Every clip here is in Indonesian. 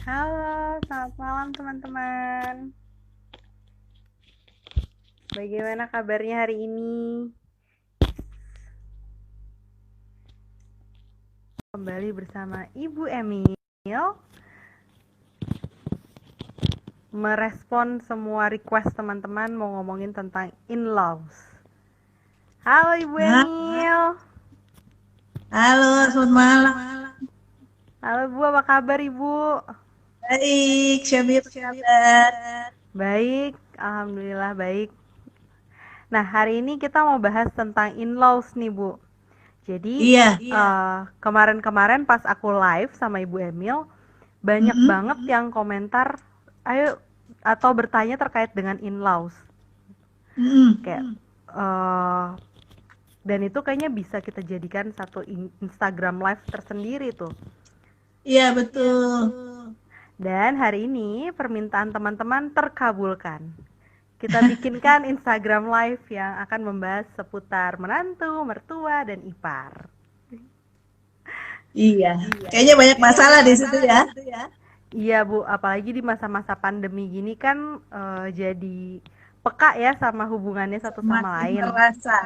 Halo, selamat malam teman-teman. Bagaimana kabarnya hari ini? Kembali bersama Ibu Emil merespon semua request teman-teman mau ngomongin tentang in-laws. Halo Ibu Emil. Halo, selamat malam. Halo Bu, apa kabar Ibu? Baik, Syabir, apa kabar? Baik, alhamdulillah baik. Nah, hari ini kita mau bahas tentang in-laws nih Bu. Jadi, Iya. kemarin-kemarin pas aku live sama Ibu Emil, banyak Mm-mm. banget yang komentar, ayo atau bertanya terkait dengan in-laws. Mm-mm. Kayak, eh dan itu kayaknya bisa kita jadikan satu Instagram live tersendiri tuh. Iya, betul. Dan hari ini permintaan teman-teman terkabulkan. Kita bikinkan Instagram live yang akan membahas seputar menantu, mertua, dan ipar. Iya. Kayaknya banyak masalah di situ ya. Iya Bu, apalagi di masa-masa pandemi gini kan jadi peka ya sama hubungannya satu sama Semakin lain. terasa.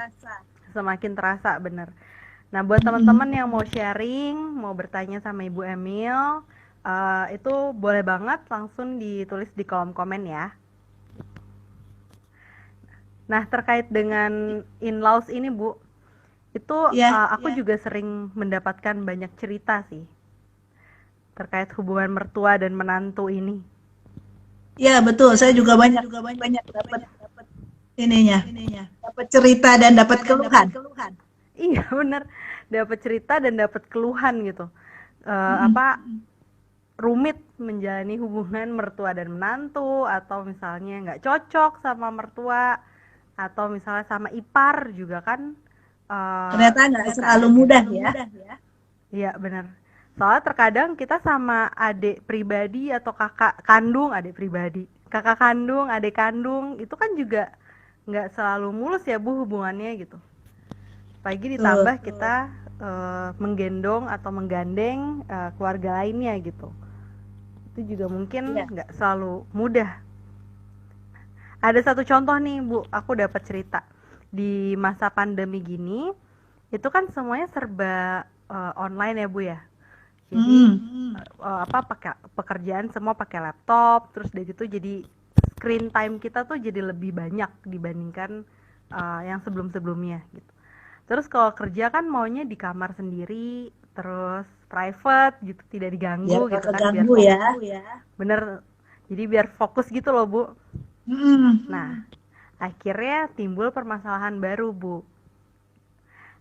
Semakin terasa bener. Nah buat Mm-mm. teman-teman yang mau sharing, mau bertanya sama Ibu Emil, itu boleh banget langsung ditulis di kolom komen ya. Nah terkait dengan in-laws ini Bu, itu Iya. aku juga sering mendapatkan banyak cerita sih terkait hubungan mertua dan menantu ini. Iya, betul. Saya juga banyak banyak dapat ininya. Dapat cerita dan dapat keluhan. Iya bener, dapat cerita dan dapat keluhan gitu. Mm-mm. Apa rumit menjalani hubungan mertua dan menantu, atau misalnya nggak cocok sama mertua, atau misalnya sama ipar juga kan Ternyata nggak selalu terkadang ya. mudah ya. Iya bener. Soalnya terkadang kita sama adik pribadi atau kakak kandung, adik pribadi, kakak kandung, adik kandung, itu kan juga nggak selalu mulus ya Bu hubungannya gitu. Pagi Betul. ditambah kita menggendong atau menggandeng keluarga lainnya gitu. Itu juga mungkin Iya. nggak selalu mudah. Ada satu contoh nih Bu, aku dapat cerita di masa pandemi gini, itu kan semuanya serba online ya Bu ya. Jadi Mm. apa pakai pekerjaan semua pakai laptop, terus dari gitu jadi screen time kita tuh jadi lebih banyak dibandingkan yang sebelum-sebelumnya gitu. Terus kalau kerja kan maunya di kamar sendiri, terus private gitu, tidak Biar diganggu nggak gitu kan, biar keganggu ya. fokus. Bener, jadi biar fokus gitu loh Bu. Mm-mm. Nah, akhirnya timbul permasalahan baru Bu.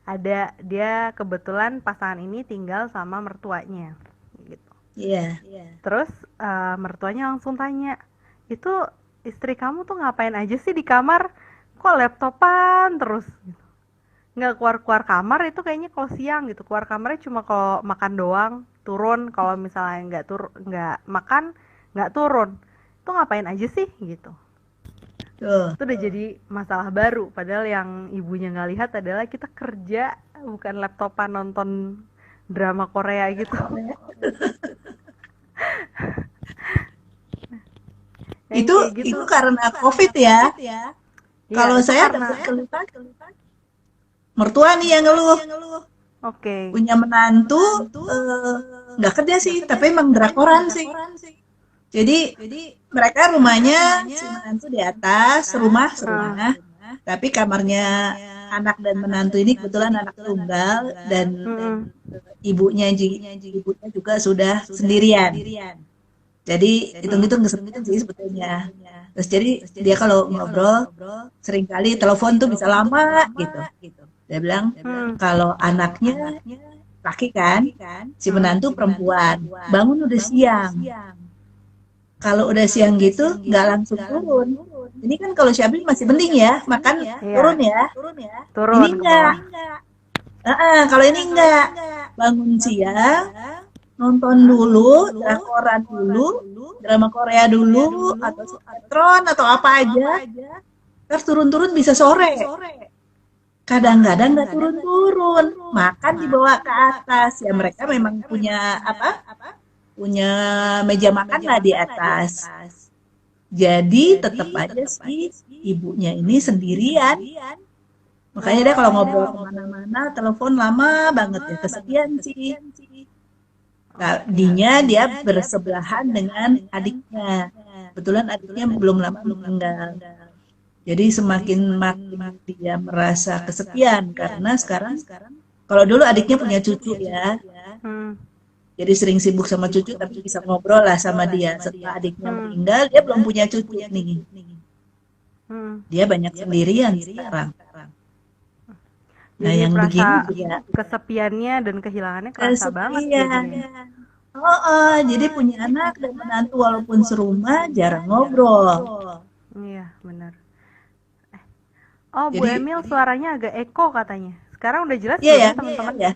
Ada dia kebetulan pasangan ini tinggal sama mertuanya gitu. Iya. Terus mertuanya langsung tanya, itu istri kamu tuh ngapain aja sih di kamar? Kok laptopan terus? Nggak keluar-keluar kamar itu kayaknya kalau siang gitu. Keluar kamarnya cuma kalau makan doang, turun. Kalau misalnya nggak makan, nggak turun. Itu ngapain aja sih gitu. Tuh. Itu udah jadi masalah baru. Padahal yang ibunya nggak lihat adalah kita kerja, bukan laptopan nonton drama Korea gitu. Yang Itu kayak gitu. itu karena COVID ya. Iya, Kalau itu saya karena dapat keluhan mertua nih yang ngeluh, oke. punya menantu eh, nggak kerja sih, tapi emang drakoran sih. Jadi mereka rumahnya si menantu di atas, rumah serumah, tapi kamarnya anak dan menantu ini kebetulan anak tunggal dan Mm-mm. ibunya juga sudah sendirian. Jadi hitung-hitung kesempitan sih sebetulnya. Terus jadi dia kalau ngobrol seringkali telepon tuh bisa lama gitu. Dia bilang kalau anaknya laki kan, si menantu perempuan, bangun udah siang. Kalau udah siang gitu nggak langsung turun. Ini kan kalau Syabil masih mending ya, makan turun Iya, ya. Ini turun ke enggak. bawah. Kalau ini enggak. Bangun siang, nonton dulu, drakoran dulu, drama Korea dulu, atau sinetron atau apa aja. Terus turun-turun bisa sore. Kadang-kadang nggak turun-turun, makan dibawa ke atas. Ya mereka memang punya apa? punya meja makan lah di atas. Jadi tetap aja sih ibunya ini sendirian. Makanya dia kalau ngobrol kemana-mana, telepon lama banget ya, kesepian sih. Tadinya dia bersebelahan dengan adiknya. Kebetulan adiknya belum lama meninggal. Jadi semakin makin dia merasa kesepian karena sekarang kalau dulu adiknya punya cucu ya. Hmm. Jadi sering sibuk sama cucu tapi bisa ngobrol lah sama dia. Setelah adiknya meninggal dia belum punya cucu nih. Hmm. Dia banyak sendirian sekarang. Nah, Jadi yang merasa begini juga kesepiannya dan kehilangannya kerasa banget ya kesepian. jadinya. Jadi punya anak dan menantu walaupun serumah jarang ngobrol. Iya, benar. Oh, Bu Jadi Emil suaranya agak eko katanya. Sekarang udah jelas iya belum ya, ya teman-teman? ya.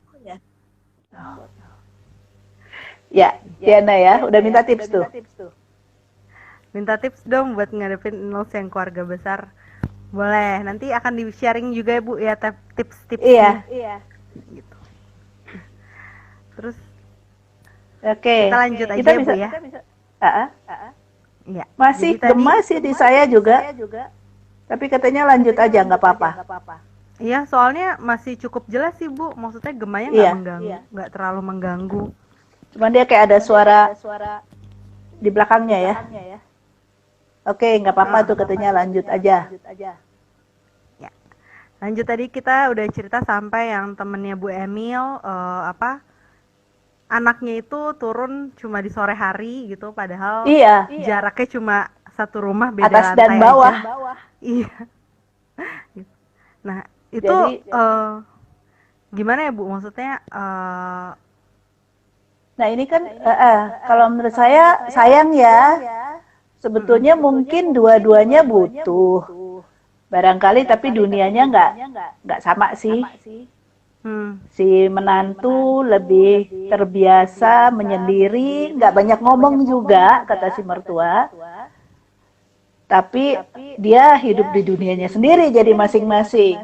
Ya, Diana ya, udah minta tips tuh. Minta tips dong buat ngadepin in-laws yang keluarga besar. Boleh, nanti akan di-sharing juga ya Bu ya tips-tipsnya. Iya. Gitu. Terus Oke. kita lanjut aja Kita ya, bisa, Bu ya. Iya. Masih Jadi tadi gemas sih di saya juga. Tapi katanya lanjut aja, nggak apa-apa. iya, soalnya masih cukup jelas sih Bu. Maksudnya gemanya nggak Iya. mengganggu, nggak terlalu mengganggu. Cuman dia kayak ada suara di belakangnya ya. Oke, nggak apa-apa tuh katanya lanjut aja. Ya. Lanjut tadi kita udah cerita sampai yang temennya Bu Emil anaknya itu turun cuma di sore hari gitu, padahal Iya, jaraknya cuma satu rumah beda atas lantai dan bawah. aja. Iya. Nah, itu Jadi, gimana ya Bu? Maksudnya nah ini kan kalau menurut saya sayang ya. Sebetulnya mungkin dua-duanya butuh. Barangkali tapi dunianya nggak sama sih. Si menantu lebih terbiasa menyendiri, nggak banyak ngomong juga, kata si mertua. Tapi dia hidup di dunianya sendiri, jadi masing-masing.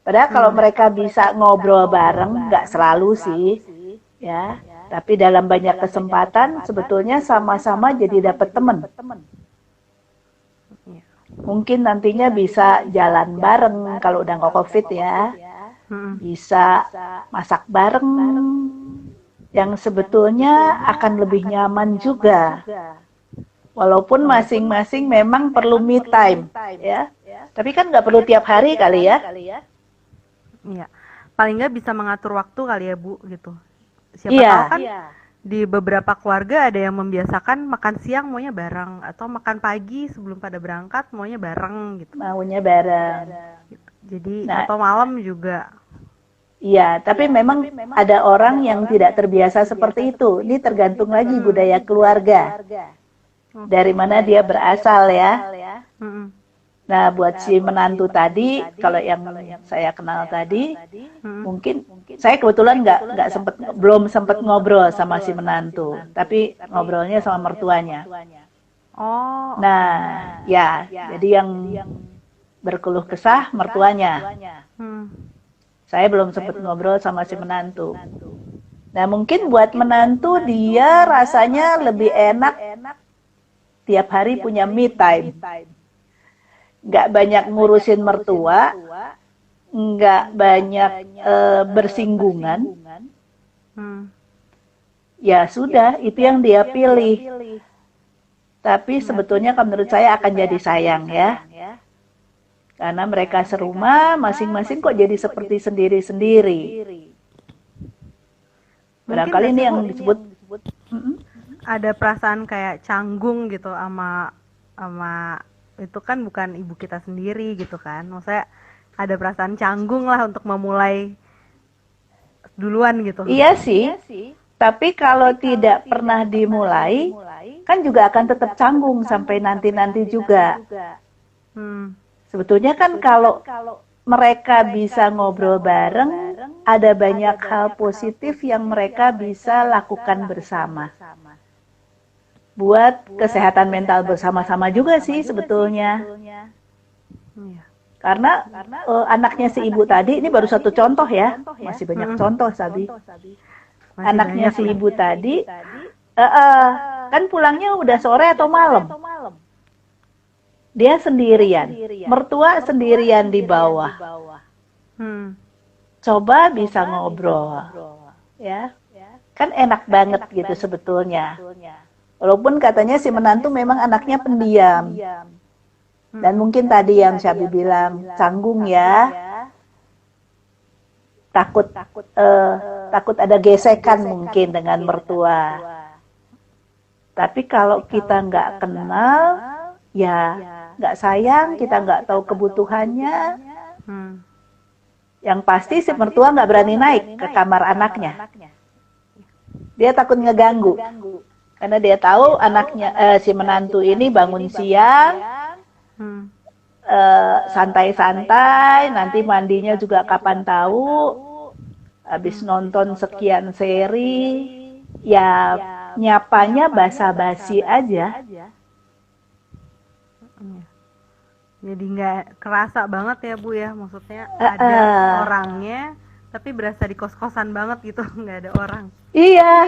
Padahal kalau mereka bisa ngobrol bareng, nggak selalu sih, ya. Tapi dalam banyak kesempatan, sebetulnya sama-sama jadi dapat teman. Mungkin nantinya bisa jalan bareng kalau udah nggak COVID ya. Bisa masak bareng yang sebetulnya akan lebih nyaman juga. Walaupun masing-masing memang perlu me time ya. Tapi kan nggak perlu tiap hari kali ya. Iya. Paling nggak bisa mengatur waktu kali ya Bu gitu. Siapa Iya. tahu kan di beberapa keluarga ada yang membiasakan makan siang maunya bareng atau makan pagi sebelum pada berangkat maunya bareng gitu. Maunya bareng. Jadi atau malam juga. Iya, tapi memang ada orang yang tidak terbiasa seperti itu. Ini tergantung lagi budaya keluarga. Dari mana dia berasal ya. Nah, buat si menantu tadi, kalau yang saya kenal tadi, mungkin saya kebetulan belum sempat ngobrol sama si menantu, tapi ngobrolnya sama mertuanya. Oh. Nah, ya, jadi yang berkeluh kesah mertuanya. Saya belum sempat ngobrol sama si menantu. Nah, mungkin buat menantu dia rasanya lebih enak tiap hari punya me time. Nggak banyak ngurusin mertua, nggak banyak bersinggungan. Ya sudah, itu yang dia pilih. Tapi sebetulnya menurut saya akan jadi sayang ya. Karena mereka serumah, masing-masing kok jadi seperti sendiri-sendiri. Barangkali ini yang disebut ada perasaan kayak canggung gitu sama itu kan bukan ibu kita sendiri gitu kan. Maksudnya ada perasaan canggung lah untuk memulai duluan gitu. Iya sih. Tapi kalau tidak pernah dimulai, kan juga akan tetap canggung sampai nanti-nanti juga. Sebetulnya kan kalau mereka bisa ngobrol bareng, ada banyak hal positif yang mereka bisa lakukan bersama. Buat kesehatan mental bersama-sama juga sih sebetulnya. Karena anaknya si ibu tadi, ini baru satu contoh ya, masih banyak contoh Sabi. Anaknya si ibu tadi Kan pulangnya udah sore atau malam. Dia sendirian. Mertua sendirian di bawah. Coba bisa ngobrol. Ya. Kan enak banget gitu sebetulnya. Walaupun katanya si menantu memang anaknya pendiam. Dan mungkin tadi yang Syabi bilang canggung ya. Takut ada gesekan mungkin dengan mertua. Tapi kalau kita nggak kenal, ya nggak sayang, kita nggak tahu kebutuhannya. Yang pasti si mertua nggak berani naik ke kamar anaknya. Dia takut ngeganggu. Karena dia tahu anaknya, si menantu ini bangun siang, santai-santai, nanti mandinya juga kapan tahu. Habis nonton sekian seri, ya nyapanya basa-basi aja. Jadi nggak kerasa banget ya Bu ya, maksudnya ada orangnya, tapi berasa di kos-kosan banget gitu, nggak ada orang. Iya,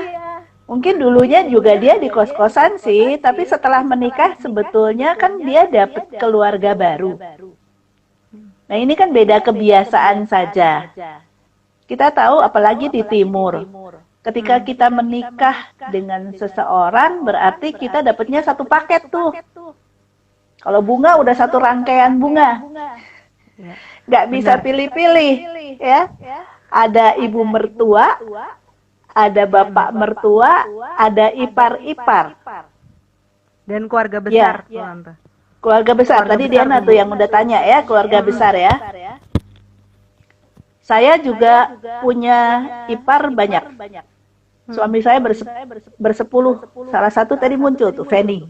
mungkin dulunya juga dia di kos-kosan sih, tapi setelah menikah sebetulnya kan dia dapat keluarga baru. Nah ini kan beda kebiasaan saja. Kita tahu apalagi di timur, ketika kita menikah dengan seseorang berarti kita dapatnya satu paket tuh. Kalau bunga udah satu rangkaian bunga, nggak bisa pilih-pilih ya. Ada ibu mertua, ada bapak mertua, ada ipar-ipar. Dan keluarga besar, Tante. Keluarga besar. Tadi Diana tuh yang udah tanya ya, keluarga besar ya. Saya juga punya ipar banyak. Suami saya bersepuluh. Salah satu tadi muncul tuh, Feni.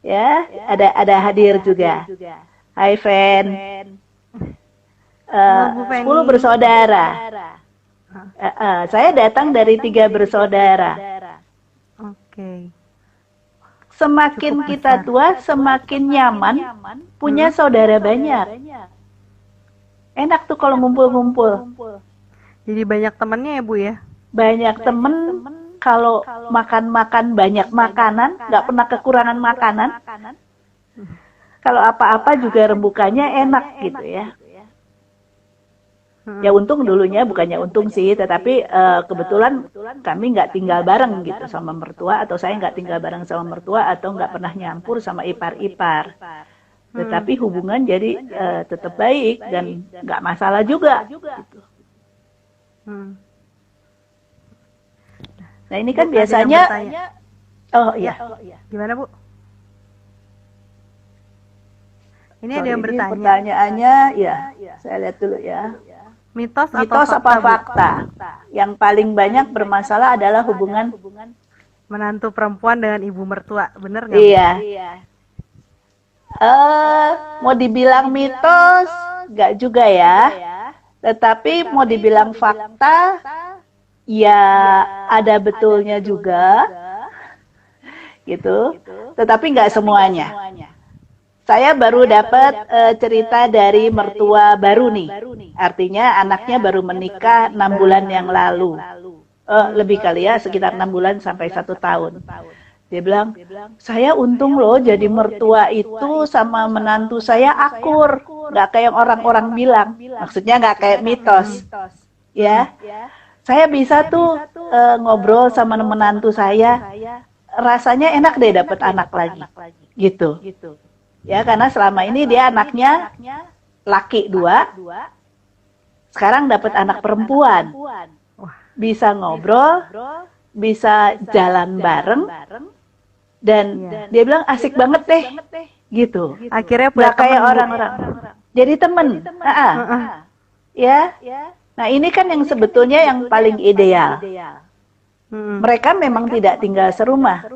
Ya, ada hadir juga. Hai Fen. 10 bersaudara. Saya datang dari 3 bersaudara. Oke. Semakin kita tua, semakin nyaman punya saudara banyak. Enak tuh kalau ngumpul-ngumpul. Jadi banyak temennya ya Bu ya? Banyak temen, kalau makan-makan banyak makanan, nggak pernah kekurangan makanan. Kalau apa-apa juga rembukannya enak gitu ya. Ya untung dulunya, bukannya untung sih, tetapi kebetulan kami nggak tinggal bareng gitu sama mertua, atau saya nggak tinggal bareng sama mertua, atau nggak pernah nyampur sama ipar-ipar. Tetapi hubungan jadi tetap baik dan nggak masalah juga. Gitu. Nah ini kan biasanya, oh iya, gimana Bu? Ini ada yang bertanya. Pertanyaannya, ya, saya lihat dulu ya. Mitos apa fakta? Yang paling banyak bermasalah adalah hubungan menantu perempuan dengan ibu mertua, bener nggak? Iya. Mau dibilang mitos, nggak juga ya. Tetapi mau dibilang fakta, ya ada betulnya juga, gitu. Tetapi nggak semuanya. Saya baru dapat cerita dari mertua baru nih. Artinya anaknya baru menikah 6 bulan yang lalu. Lebih kali ya, sekitar 6 bulan sampai 1 tahun. Dia bilang, saya untung loh jadi mertua itu sama menantu saya akur. Nggak kayak orang-orang bilang. Maksudnya nggak kayak mitos. Ya, saya bisa tuh ngobrol sama menantu saya. Rasanya enak deh dapat anak lagi. Gitu. Ya, karena selama ini dia anaknya laki 2. Sekarang dapat anak perempuan. Bisa ngobrol, bisa jalan bareng. Dan dia bilang asik banget deh, gitu. Akhirnya nggak kayak orang-orang. Jadi temen. Ya. Nah ini kan yang sebetulnya yang paling ideal. Mereka memang tidak tinggal serumah,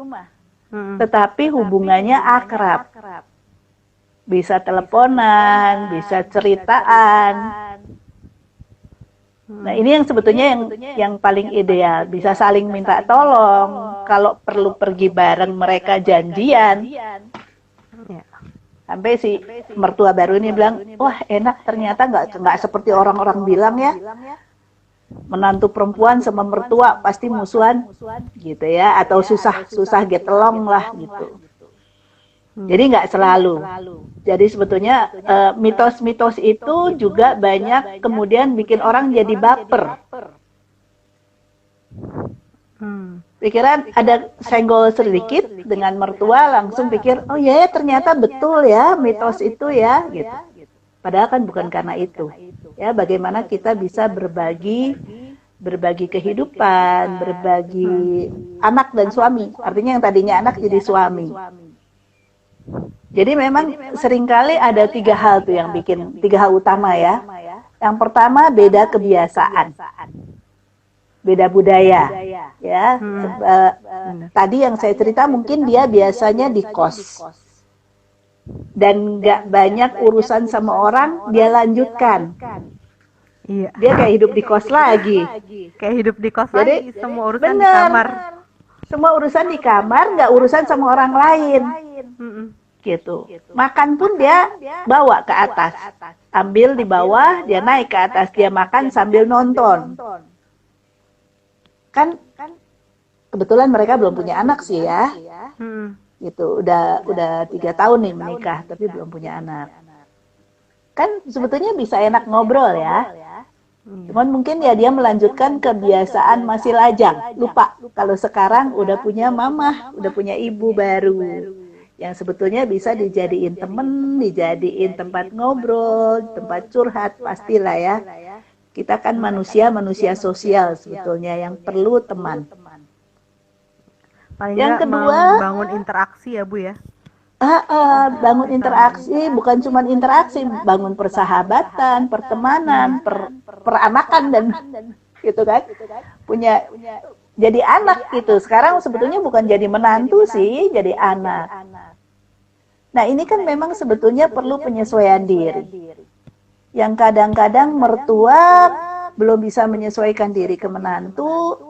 tetapi hubungannya akrab. Bisa teleponan, bisa ceritaan. Nah ini yang sebetulnya yang paling ideal, bisa saling minta tolong, kalau perlu pergi bareng mereka janjian. Sampai si mertua baru ini bilang, wah enak ternyata nggak seperti orang-orang bilang ya. menantu perempuan sama mertua pasti musuhan gitu ya, atau susah get along lah gitu. Jadi nggak selalu. Jadi sebetulnya mitos-mitos itu juga banyak kemudian bikin orang jadi baper. Pikiran ada senggol sedikit dengan mertua langsung pikir, oh ya ternyata betul ya mitos itu ya gitu. Padahal kan bukan karena itu. Ya, bagaimana kita bisa berbagi kehidupan, berbagi anak dan suami. Artinya yang tadinya anak jadi suami. Jadi memang seringkali ada 3 hal tuh yang bikin, 3 hal utama ya. Yang pertama beda kebiasaan. Beda budaya, ya. Tadi yang saya cerita mungkin dia biasanya di kos dan nggak banyak urusan sama orang, dia lanjutkan. Iya. Dia kayak hidup di kos lagi. Kayak hidup di kos Jadi, lagi, semua urusan di kamar. Semua urusan di kamar, nggak urusan sama orang lain. Gitu. Makan pun dia bawa ke atas. Ambil di bawah, dia naik ke atas, dia makan sambil nonton. Kan kebetulan mereka belum punya anak sih ya. Gitu, udah 3 tahun nih menikah tapi belum punya anak. Kan sebetulnya bisa enak ngobrol ya. Cuman mungkin ya dia melanjutkan kebiasaan masih lajang. Lupa kalau sekarang udah punya mamah, udah punya ibu baru. Yang sebetulnya bisa dijadiin temen, dijadiin tempat ngobrol, tempat curhat, pastilah ya. Kita kan manusia sosial sebetulnya yang perlu teman. Paling Yang kedua, bangun interaksi ya Bu ya. Bangun interaksi, bukan cuma interaksi, bangun persahabatan, pertemanan, peranakan dan gitu kan. Punya jadi anak gitu. Sekarang sebetulnya bukan jadi menantu sih, jadi anak. Nah, ini kan memang sebetulnya perlu penyesuaian diri. Yang kadang-kadang mertua belum bisa menyesuaikan diri ke menantu,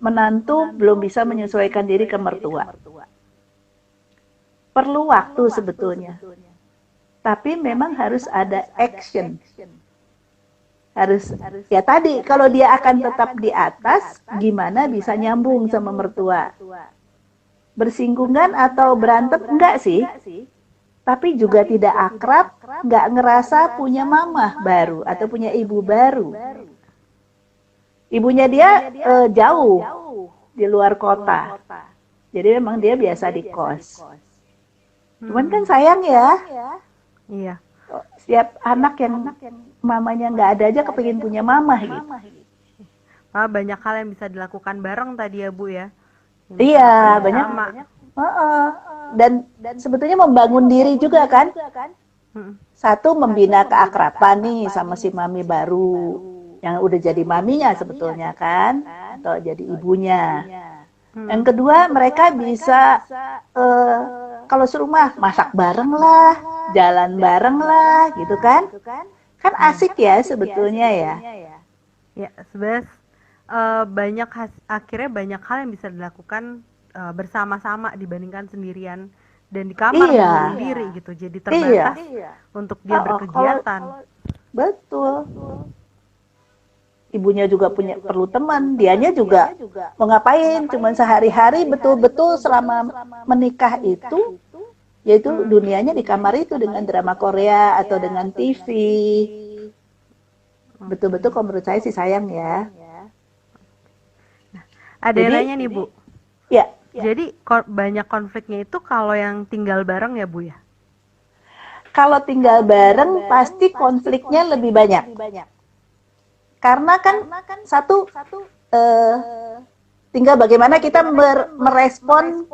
menantu belum bisa menyesuaikan diri ke mertua. Perlu waktu sebetulnya. Tapi memang harus ada action. Harus ya tadi kalau dia akan tetap di atas, gimana bisa nyambung sama mertua? Bersinggungan atau berantem enggak sih? Tapi juga tidak akrab, nggak ngerasa punya mamah baru atau punya ibu baru. Ibunya dia jauh di luar kota, jadi memang dia biasa di kos. Cuman kan sayang ya, Iya. setiap anak yang mamanya nggak ada aja kepengin punya mamah gitu. Banyak hal yang bisa dilakukan bareng tadi ya Bu ya. Iya, banyak. Dan sebetulnya membangun diri juga kan. Satu, membina keakraban nih sama si mami baru yang udah jadi maminya sebetulnya kan, atau jadi ibunya. Yang kedua, mereka bisa kalau serumah masak bareng lah, jalan bareng lah gitu kan. Kan asik ya sebetulnya ya. Ya, sebenarnya akhirnya banyak hal yang bisa dilakukan bersama-sama dibandingkan sendirian dan di kamar sendiri gitu, jadi terbatas untuk dia berkegiatan. Betul. Ibunya juga perlu teman, dianya juga mau ngapain, cuman sehari-hari betul-betul selama menikah itu, yaitu dunianya di kamar itu dengan drama Korea atau dengan TV. Betul-betul kalau menurut saya sih sayang ya. Ada yang nanya nih Bu. Ya. Jadi banyak konfliknya itu kalau yang tinggal bareng ya Bu ya? Kalau tinggal bareng pasti konfliknya lebih banyak. Karena kan satu tinggal bagaimana kita merespon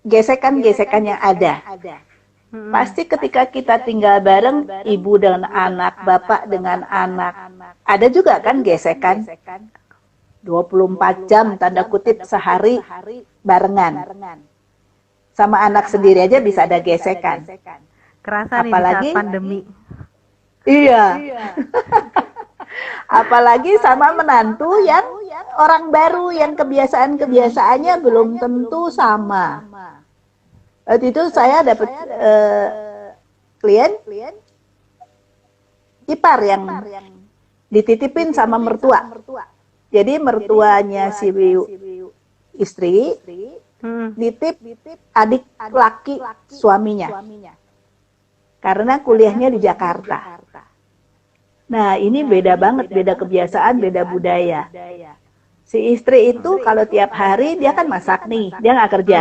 gesekan-gesekan yang ada. Pasti ketika kita tinggal bareng, ibu dengan anak, bapak dengan anak, ada juga kan gesekan. 24 jam tanda kutip sehari barengan. Sama anak sendiri aja bisa ada gesekan. Kerasa nih di saat pandemi. Iya. Apalagi sama menantu yang orang baru yang kebiasaan-kebiasaannya belum tentu sama. Waktu itu saya dapat klien ipar yang dititipin sama mertua. Jadi mertuanya si istri nitip adik laki suaminya karena kuliahnya di Jakarta. Nah, ini beda banget, beda kebiasaan, beda budaya. Si istri itu kalau tiap hari dia kan masak nih, dia nggak kerja.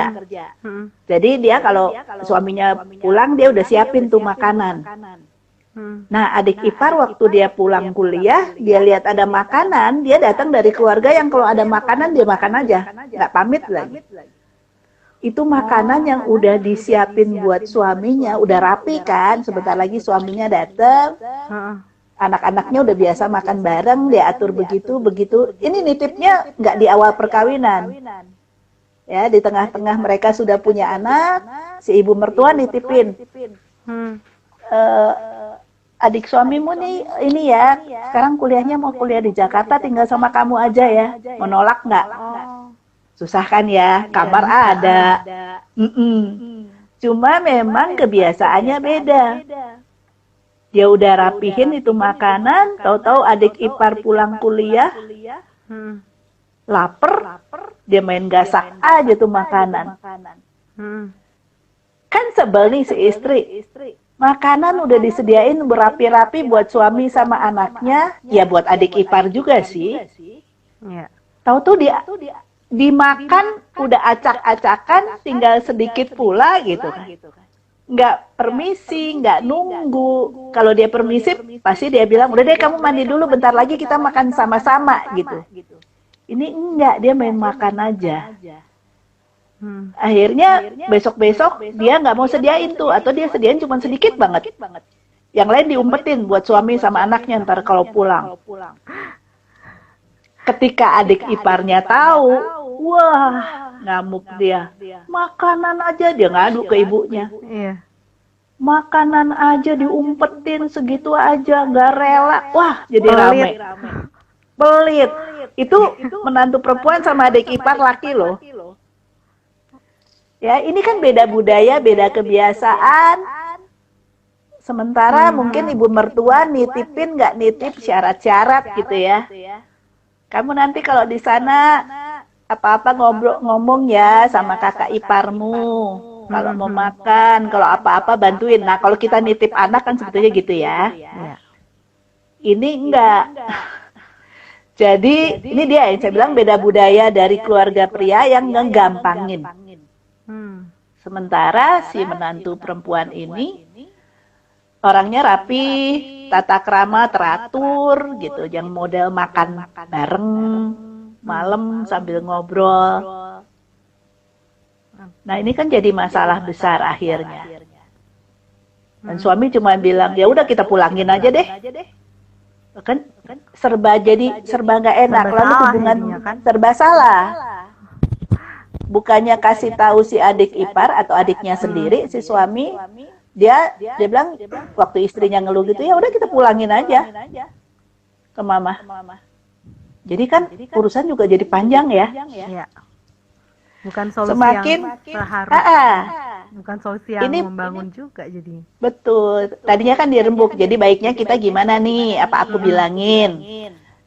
Jadi dia kalau suaminya pulang dia udah siapin tuh makanan. Nah, adik ipar waktu dia pulang kuliah, dia lihat ada makanan, dia datang dari keluarga yang kalau ada makanan dia makan aja, nggak pamit lagi. Itu makanan yang udah disiapin buat suaminya, udah rapi kan, sebentar lagi suaminya datang. Anak-anaknya udah biasa makan bareng, dia atur begitu. Ini nitipnya nggak di awal perkawinan. Ya, di tengah-tengah mereka sudah punya anak, si ibu mertua nitipin. Adik suamimu nih, ini ya, sekarang kuliahnya mau kuliah di Jakarta, tinggal sama kamu aja ya. Menolak nggak? Susah kan ya, kamar ada. Cuma memang kebiasaannya beda. Dia udah rapihin itu makanan, tahu-tahu adik ipar pulang kuliah, lapar, dia main gasak aja tuh makanan. Kan sebel nih si istri. Makanan udah disediain berapi-rapi buat suami sama anaknya, ya buat adik ipar juga sih. Tahu-tahu dia dimakan udah acak-acakan, tinggal sedikit pula gitu kan. Nggak permisi, nggak nunggu. Kalau dia permisi, pasti dia bilang, udah deh kamu mandi dulu, bentar lagi kita makan sama-sama gitu. Ini enggak, dia main makan aja. Akhirnya besok-besok dia nggak mau sediain tuh, atau dia sediain cuma sedikit banget. Yang lain diumpetin buat suami sama anaknya ntar kalau pulang. Ketika adik iparnya tahu, wah, ngamuk dia. Makanan aja dia ngadu ke ibunya. Makanan aja diumpetin segitu aja, nggak rela. Wah, jadi rame. Pelit. Itu menantu perempuan sama adik ipar laki loh. Ya, ini kan beda budaya, beda kebiasaan. Sementara mungkin ibu mertua nitipin nggak nitip syarat-syarat gitu ya. Kamu nanti kalau di sana apa-apa ngomong ya sama kakak iparmu. Kalau mau makan, kalau apa-apa bantuin. Nah, kalau kita nitip anak kan sebetulnya gitu ya. Ini enggak. Jadi, ini dia yang saya bilang beda budaya dari keluarga pria yang ngegampangin. Sementara si menantu perempuan ini orangnya rapi, tata krama teratur gitu, yang model makan bareng malam sambil ngobrol. Nah, ini kan jadi masalah besar akhirnya. Dan suami cuma bilang, ya udah kita pulangin aja deh. Kan serba nggak enak, lalu hubungan serba salah. Bukannya kasih tahu si adik ipar atau adiknya sendiri, si suami, dia bilang waktu istrinya ngeluh gitu, ya udah kita pulangin aja ke mama. Jadi kan urusan juga jadi panjang ya. Bukan solusi semakin yang terharu. Bukan solusi yang membangun juga jadi. Betul. Tadinya kan dirembuk. Jadi baiknya kita gimana nih? Apa aku bilangin?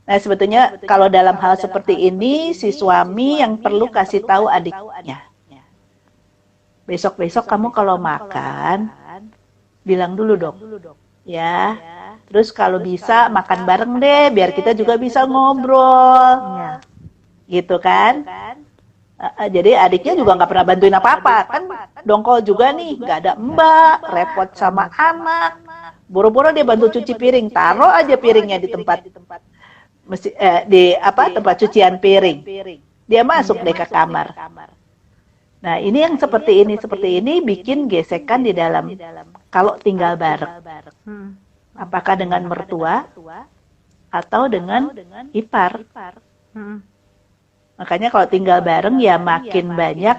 Nah, sebetulnya kalau dalam hal seperti ini, si suami yang perlu kasih tahu adiknya. Besok-besok kamu kalau makan, bilang dulu dong. Ya. Terus kalau bisa makan bareng deh, biar kita juga bisa ngobrol. Gitu kan? Jadi adiknya juga nggak pernah bantuin apa-apa. Kan dongkol juga nih, nggak ada mbak, repot sama anak. Boro-boro dia bantu cuci piring, taruh aja piringnya di tempat tempat cucian piring. Dia masuk deh ke kamar. Nah, ini yang seperti ini bikin gesekan di dalam kalau tinggal bareng. Apakah dengan mertua atau dengan ipar? Makanya kalau tinggal bareng ya makin banyak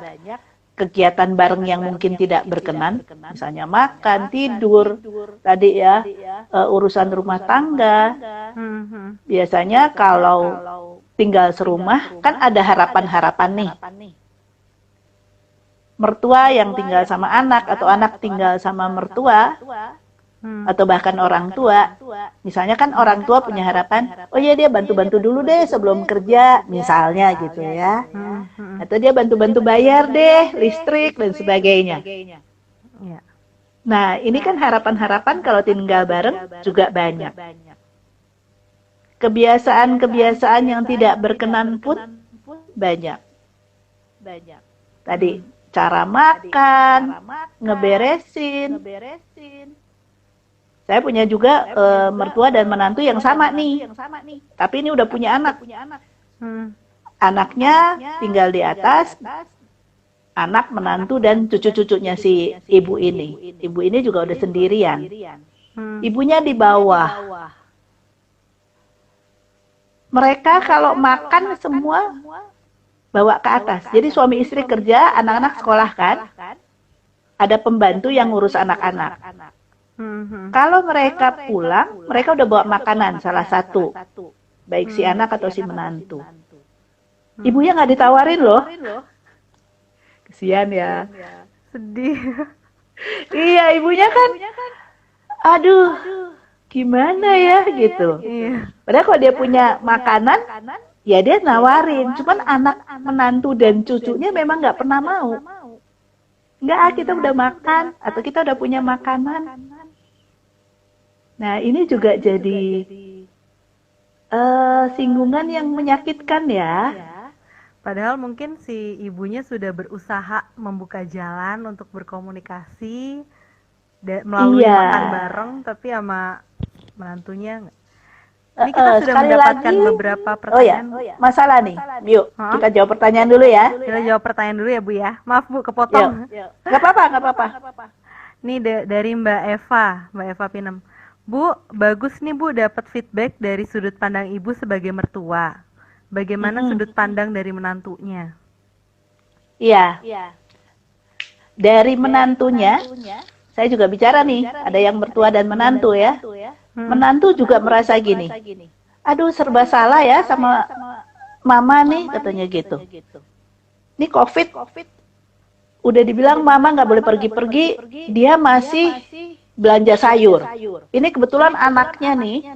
kegiatan bareng yang mungkin tidak berkenan, misalnya makan, tidur, tadi ya, urusan rumah tangga. Biasanya kalau tinggal serumah kan ada harapan-harapan nih. Mertua yang tinggal sama anak atau anak tinggal sama mertua, atau bahkan orang tua. Misalnya kan orang tua punya harapan, oh ya dia bantu-bantu dulu deh sebelum kerja, misalnya gitu ya. Atau dia bantu-bantu bayar deh listrik dan sebagainya. Iya. Nah, ini kan harapan-harapan kalau tinggal bareng juga banyak. Kebiasaan-kebiasaan yang tidak berkenan pun banyak. Tadi cara makan, ngeberesin. Saya punya juga mertua dan menantu yang sama nih. Tapi ini udah punya anak. Anaknya tinggal di atas, anak, menantu, dan cucu-cucunya si ibu ini. Ibu ini juga udah sendirian. Ibunya di bawah. Mereka kalau makan semua bawa ke atas. Jadi suami istri kerja, anak-anak sekolah kan. Ada pembantu yang ngurus anak-anak. Kalau mereka pulang, mereka udah bawa makanan salah satu. Baik si anak atau si menantu. Ibunya nggak ditawarin loh. Kesian ya. Sedih. Iya, ibunya kan, aduh, gimana ya gitu. Iya. Padahal kalau dia punya makanan, ya dia nawarin. Cuman anak, menantu, dan cucunya memang nggak pernah mau. Nggak, kita udah makan, atau kita udah punya makanan. Nah, ini juga jadi singgungan yang menyakitkan ya. Padahal mungkin si ibunya sudah berusaha membuka jalan untuk berkomunikasi melalui makan bareng, tapi sama menantunya nggak. Ini kita sudah sekali mendapatkan lagi, beberapa pertanyaan. Masalah nih. Yuk, kita jawab pertanyaan dulu ya. Kita jawab pertanyaan dulu ya Bu ya. Maaf Bu, kepotong. Nggak apa-apa. Nih dari Mbak Eva Pinem. Bu, bagus nih Bu dapat feedback dari sudut pandang ibu sebagai mertua. Bagaimana sudut pandang dari menantunya? Iya. Dari menantunya, saya juga bicara nih, ada yang mertua dan menantu ya. Menantu juga merasa gini, aduh serba salah ya sama mama nih, katanya gitu. Ini COVID, udah dibilang mama nggak boleh pergi-pergi, dia masih belanja sayur. Ini kebetulan anaknya nih,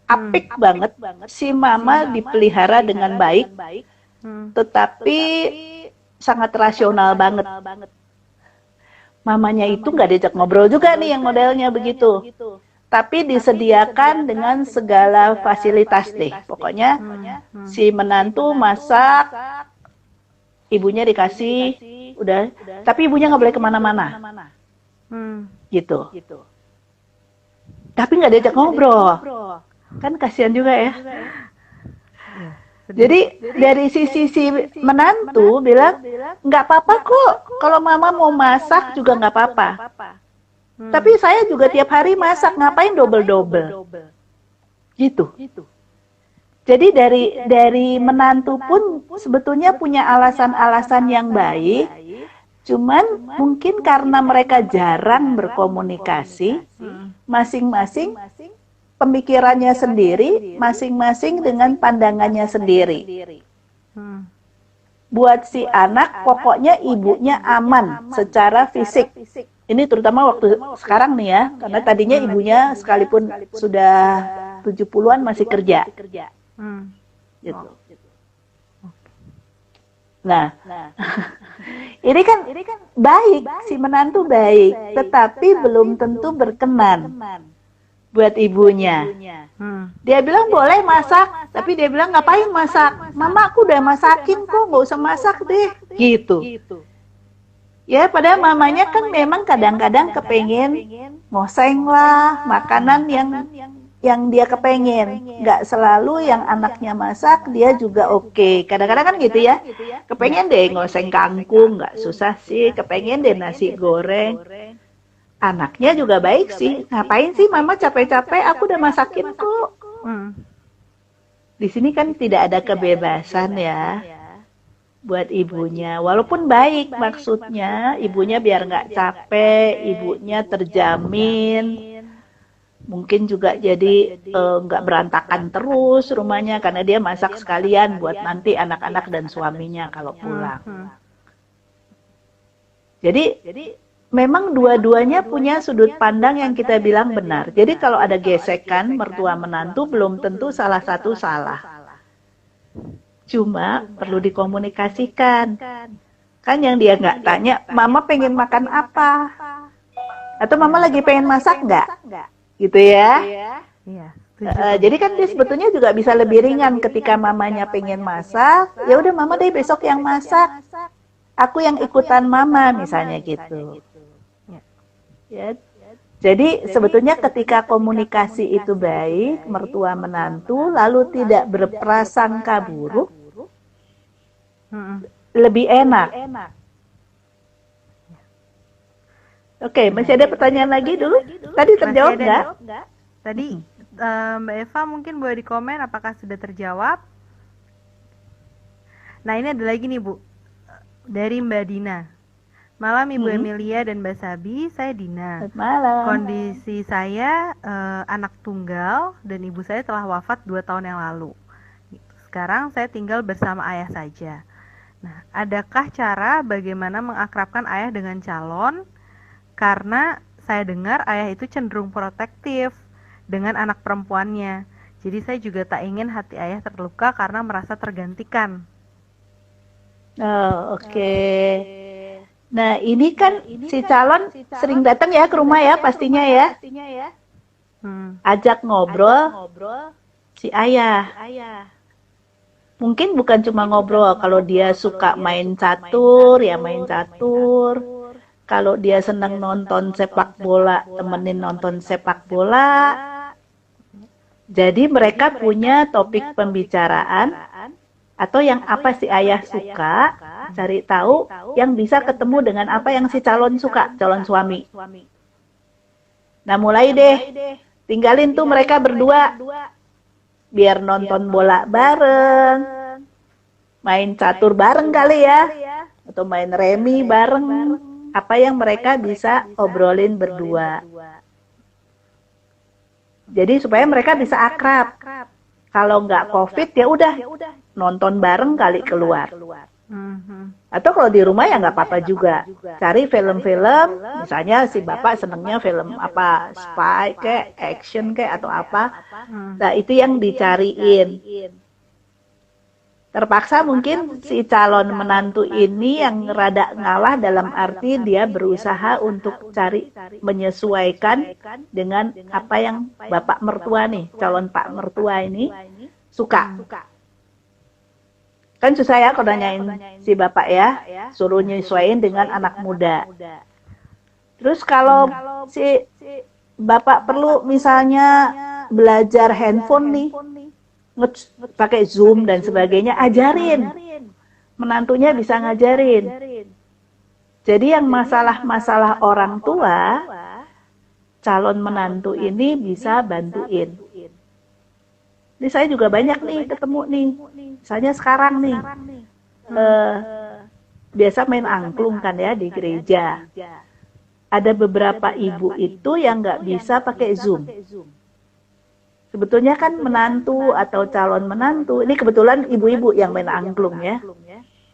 apik banget, si mama dipelihara dengan baik, tetapi sangat rasional banget. Mamanya itu nggak diajak ngobrol juga nih yang modelnya begitu. Tapi disediakan dengan segala fasilitas deh. Pokoknya si menantu masak, ibunya dikasih, udah. Tapi ibunya nggak boleh kemana-mana. Gitu. Tapi nggak diajak ngobrol. Kan kasihan juga ya. Jadi dari sisi si menantu bilang, nggak apa-apa kok. Kalau mama mau masak juga nggak apa-apa. Tapi saya juga tiap hari masak, ngapain double-double? Gitu. Jadi dari menantu pun sebetulnya punya alasan-alasan yang baik. Cuman mungkin karena mereka jarang berkomunikasi, masing-masing pemikirannya sendiri, masing-masing dengan pandangannya sendiri. Buat si anak, pokoknya ibunya aman secara fisik. Ini terutama waktu sekarang nih ya, karena tadinya ibunya sekalipun sudah 70-an masih kerja. Gitu. Nah, ini kan baik, si menantu baik, tetapi belum tentu berkenan buat ibunya. Dia bilang boleh masak, tapi dia bilang ngapain masak? Mama aku udah masakin kok, nggak usah masak deh. Gitu. Ya, padahal mamanya kan memang kadang-kadang kepengen ngoseng lah, makanan yang dia kepengen. Nggak selalu yang anaknya masak, dia juga oke. Kadang-kadang kan gitu ya, kepengen deh ngoseng kangkung, nggak susah sih. Kepengen deh nasi goreng. Anaknya juga baik sih. Ngapain sih mama capek-capek, aku udah masakin kok. Di sini kan tidak ada kebebasan ya buat ibunya. Walaupun baik maksudnya, ibunya biar nggak capek, ibunya terjamin. Mungkin juga jadi nggak berantakan terus rumahnya, karena dia masak sekalian buat nanti anak-anak dan suaminya kalau pulang. Jadi memang dua-duanya punya sudut pandang yang kita bilang benar. Jadi kalau ada gesekan mertua menantu belum tentu salah satu salah. Cuma perlu dikomunikasikan. Kan yang dia nggak tanya, mama pengen makan apa? Atau mama lagi pengen masak nggak? Gitu ya. Iya. Jadi kan dia sebetulnya juga bisa lebih ringan ketika mamanya pengen masak. Ya udah mama deh besok yang masak. Aku yang ikutan mama misalnya gitu. Ya. Jadi sebetulnya ketika komunikasi itu baik, mertua menantu, lalu tidak berprasangka buruk, lebih enak. Oke, masih ada pertanyaan lagi dulu? Tadi terjawab nggak? Tadi Mbak Eva mungkin boleh di komen apakah sudah terjawab. Nah ini ada lagi nih Bu, dari Mbak Dina. Malam Ibu Emilia dan Mbak Sabi, saya Dina. Malam. Kondisi saya anak tunggal dan ibu saya telah wafat 2 tahun yang lalu. Sekarang saya tinggal bersama ayah saja. Nah, adakah cara bagaimana mengakrabkan ayah dengan calon? Karena saya dengar ayah itu cenderung protektif dengan anak perempuannya. Jadi saya juga tak ingin hati ayah terluka karena merasa tergantikan. Oh, oke. Nah, ini kan si calon sering datang ya ke rumah ya pastinya ya. Ajak ngobrol si ayah. Mungkin bukan cuma ngobrol, kalau dia suka main catur, ya main catur. Kalau dia senang nonton sepak bola, temenin nonton sepak bola. Jadi mereka punya topik pembicaraan atau yang apa si ayah suka, cari tahu yang bisa ketemu dengan apa yang si calon suka, calon suami. Nah mulai deh, tinggalin tuh mereka berdua, biar nonton bola bareng, main catur bareng kali ya, atau main remi bareng, apa yang mereka bisa obrolin berdua. Jadi supaya mereka bisa akrab. Kalau nggak COVID ya udah nonton bareng kali keluar. Atau kalau di rumah ya nggak apa-apa juga. Cari film-film, misalnya si bapak senengnya film apa, spy kayak, action kayak atau apa. Nah itu yang dicariin. Terpaksa mungkin si calon menantu ini yang rada ngalah dalam arti dia berusaha untuk cari menyesuaikan dengan apa yang bapak mertua nih, calon pak mertua ini suka. Kan susah ya kalau nanyain si bapak ya, suruh nyesuaiin dengan anak muda. Terus kalau si bapak perlu misalnya belajar handphone nih, pakai Zoom dan sebagainya, ajarin. Menantunya bisa ngajarin. Jadi yang masalah-masalah orang tua, calon menantu ini bisa bantuin. Ini saya juga banyak nih ketemu nih. Misalnya sekarang nih, biasa main angklung kan ya di gereja. Ada beberapa ibu itu yang nggak bisa pakai Zoom. Sebetulnya kan menantu atau calon menantu, ini kebetulan ibu-ibu yang main angklung ya.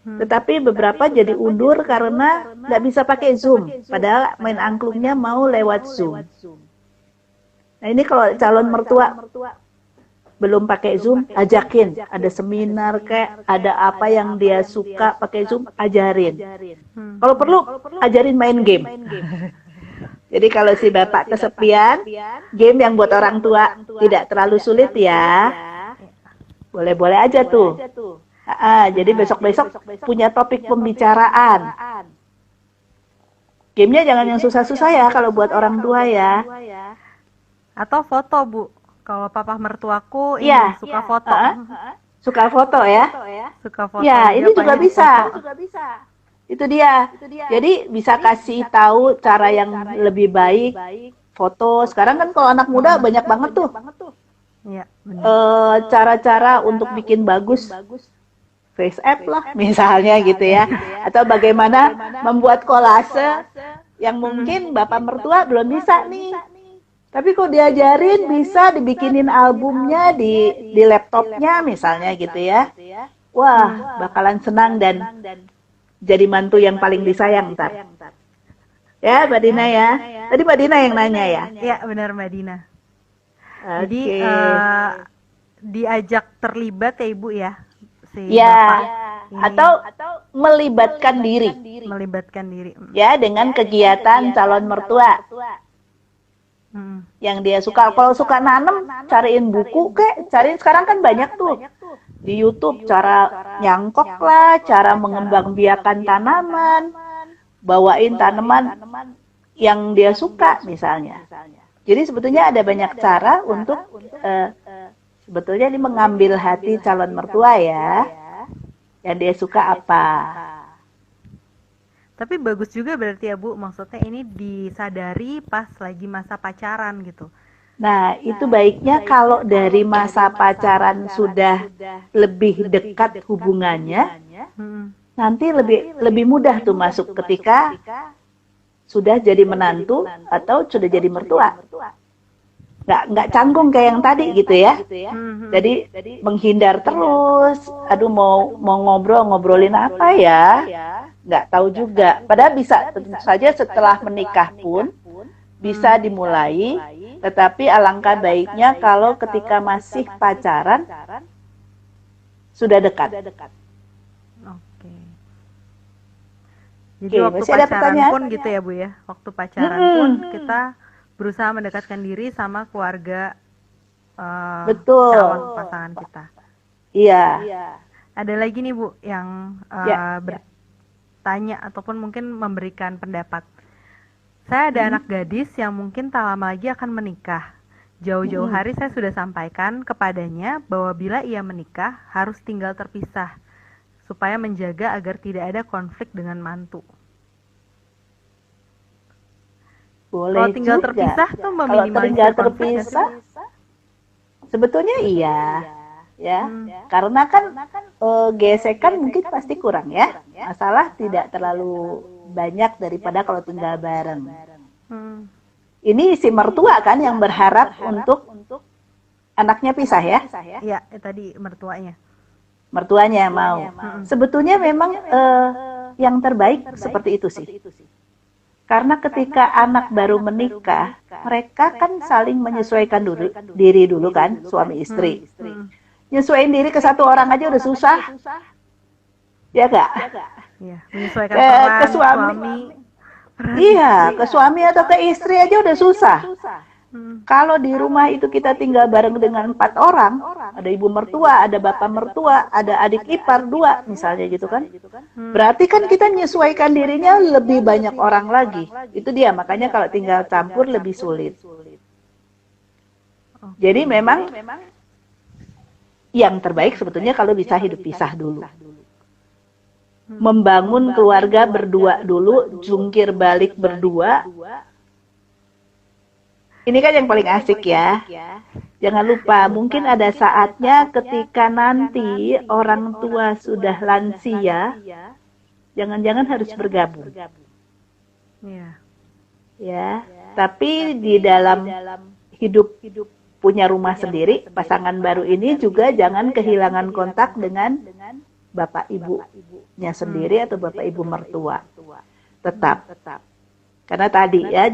Tetapi beberapa jadi undur karena nggak bisa pakai Zoom. Padahal main angklungnya mau lewat Zoom. Nah ini kalau calon mertua belum pakai Zoom, ajakin. Ada seminar kayak, ada apa yang dia suka pakai Zoom, ajarin. Kalau perlu, ajarin main game. Jadi kalau si bapak kesepian, game yang buat orang tua tidak terlalu sulit ya. Boleh-boleh aja tuh. Jadi besok-besok punya topik pembicaraan. Gamenya jangan yang susah-susah ya kalau buat orang tua ya. Atau foto Bu, kalau papa mertuaku ini suka foto. Suka foto ya? Suka foto. Ya, ini juga bisa. Itu dia. Jadi bisa kasih tahu cara yang lebih baik foto. Sekarang kan kalau anak muda banyak banget tuh. Iya, cara-cara untuk bikin bagus. Face app lah misalnya gitu ya. Atau bagaimana membuat kolase yang mungkin bapak mertua belum bisa nih. Tapi kok diajarin bisa dibikinin albumnya di laptopnya misalnya gitu ya. Wah, bakalan senang dan jadi mantu yang paling disayang ntar. Ya, Mbak Dina ya. Tadi Mbak Dina yang nanya ya. Iya, benar Mbak Dina. Jadi Oke. diajak terlibat ya Ibu ya, si Ya, Bapak ini atau melibatkan diri melibatkan diri. ya dengan kegiatan calon mertua Mm. yang dia suka. Kalau suka nanem, cariin buku kek, cariin sekarang kan banyak tuh di YouTube cara nyangkok lah, cara mengembangbiakan tanaman, bawain tanaman yang dia suka misalnya. Jadi sebetulnya ada banyak cara untuk sebetulnya ini mengambil hati calon mertua ya, yang dia suka apa. Tapi bagus juga berarti ya Bu, maksudnya ini disadari pas lagi masa pacaran gitu. Nah, itu baiknya kalau dari masa pacaran sudah lebih dekat hubungannya, Mm. nanti lebih mudah tuh masuk ketika sudah jadi menantu atau sudah jadi mertua. Nggak canggung kayak yang tadi gitu ya. Mhm. Jadi menghindar terus. Aduh mau ngobrolin apa ya? Nggak tahu juga. Padahal bisa tentu saja setelah menikah pun bisa dimulai. Tetapi alangkah baiknya kalau ketika masih pacaran sudah dekat. Oke. Jadi Oke, waktu masih ada pacaran pertanyaan? pun gitu ya Bu ya. Waktu pacaran pun kita berusaha mendekatkan diri sama keluarga Betul. calon pasangan kita. Iya. Ada lagi nih Bu yang Ya. bertanya ataupun mungkin memberikan pendapat. Saya ada anak gadis yang mungkin tak lama lagi akan menikah. Jauh-jauh hari saya sudah sampaikan kepadanya bahwa bila ia menikah harus tinggal terpisah supaya menjaga agar tidak ada konflik dengan mantu. Boleh Kalau tinggal juga. terpisah tuh Kalau meminimalisir tinggal konflik nggak sih? terpisah, sebetulnya iya, ya. Karena kan gesekan mungkin pasti kurang ya. Masalah tidak terlalu banyak daripada kalau tinggal bareng. Hmm. Ini si mertua kan yang berharap untuk anaknya pisah ya. Iya, tadi mertuanya. Mertuanya mau. Sebetulnya memang yang terbaik seperti itu sih. Karena ketika anak baru menikah, mereka kan saling menyesuaikan diri dulu kan, suami istri. Nyesuaiin diri ke satu orang aja udah susah. Ya gak? Iya, menyesuaikan peran Ke suami. Iya, ke suami atau ke istri aja udah susah. Kalau di rumah itu kita tinggal bareng dengan 4 orang, ada ibu mertua, ada bapak mertua, ada adik ipar 2 misalnya gitu kan. Berarti kan kita menyesuaikan dirinya lebih banyak orang lagi. Itu dia, makanya kalau tinggal campur lebih sulit. Jadi memang yang terbaik sebetulnya kalau bisa hidup pisah dulu. Membangun keluarga berdua dulu, jungkir balik berdua. Ini kan yang paling asik ya. Jangan lupa, mungkin ada saatnya ketika nanti orang tua sudah lansia, jangan-jangan harus bergabung. Iya. Ya, tapi di dalam hidup punya rumah sendiri, pasangan baru ini juga jangan kehilangan kontak dengan bapak ibunya sendiri atau bapak ibu mertua. Tetap. Karena tadi ya,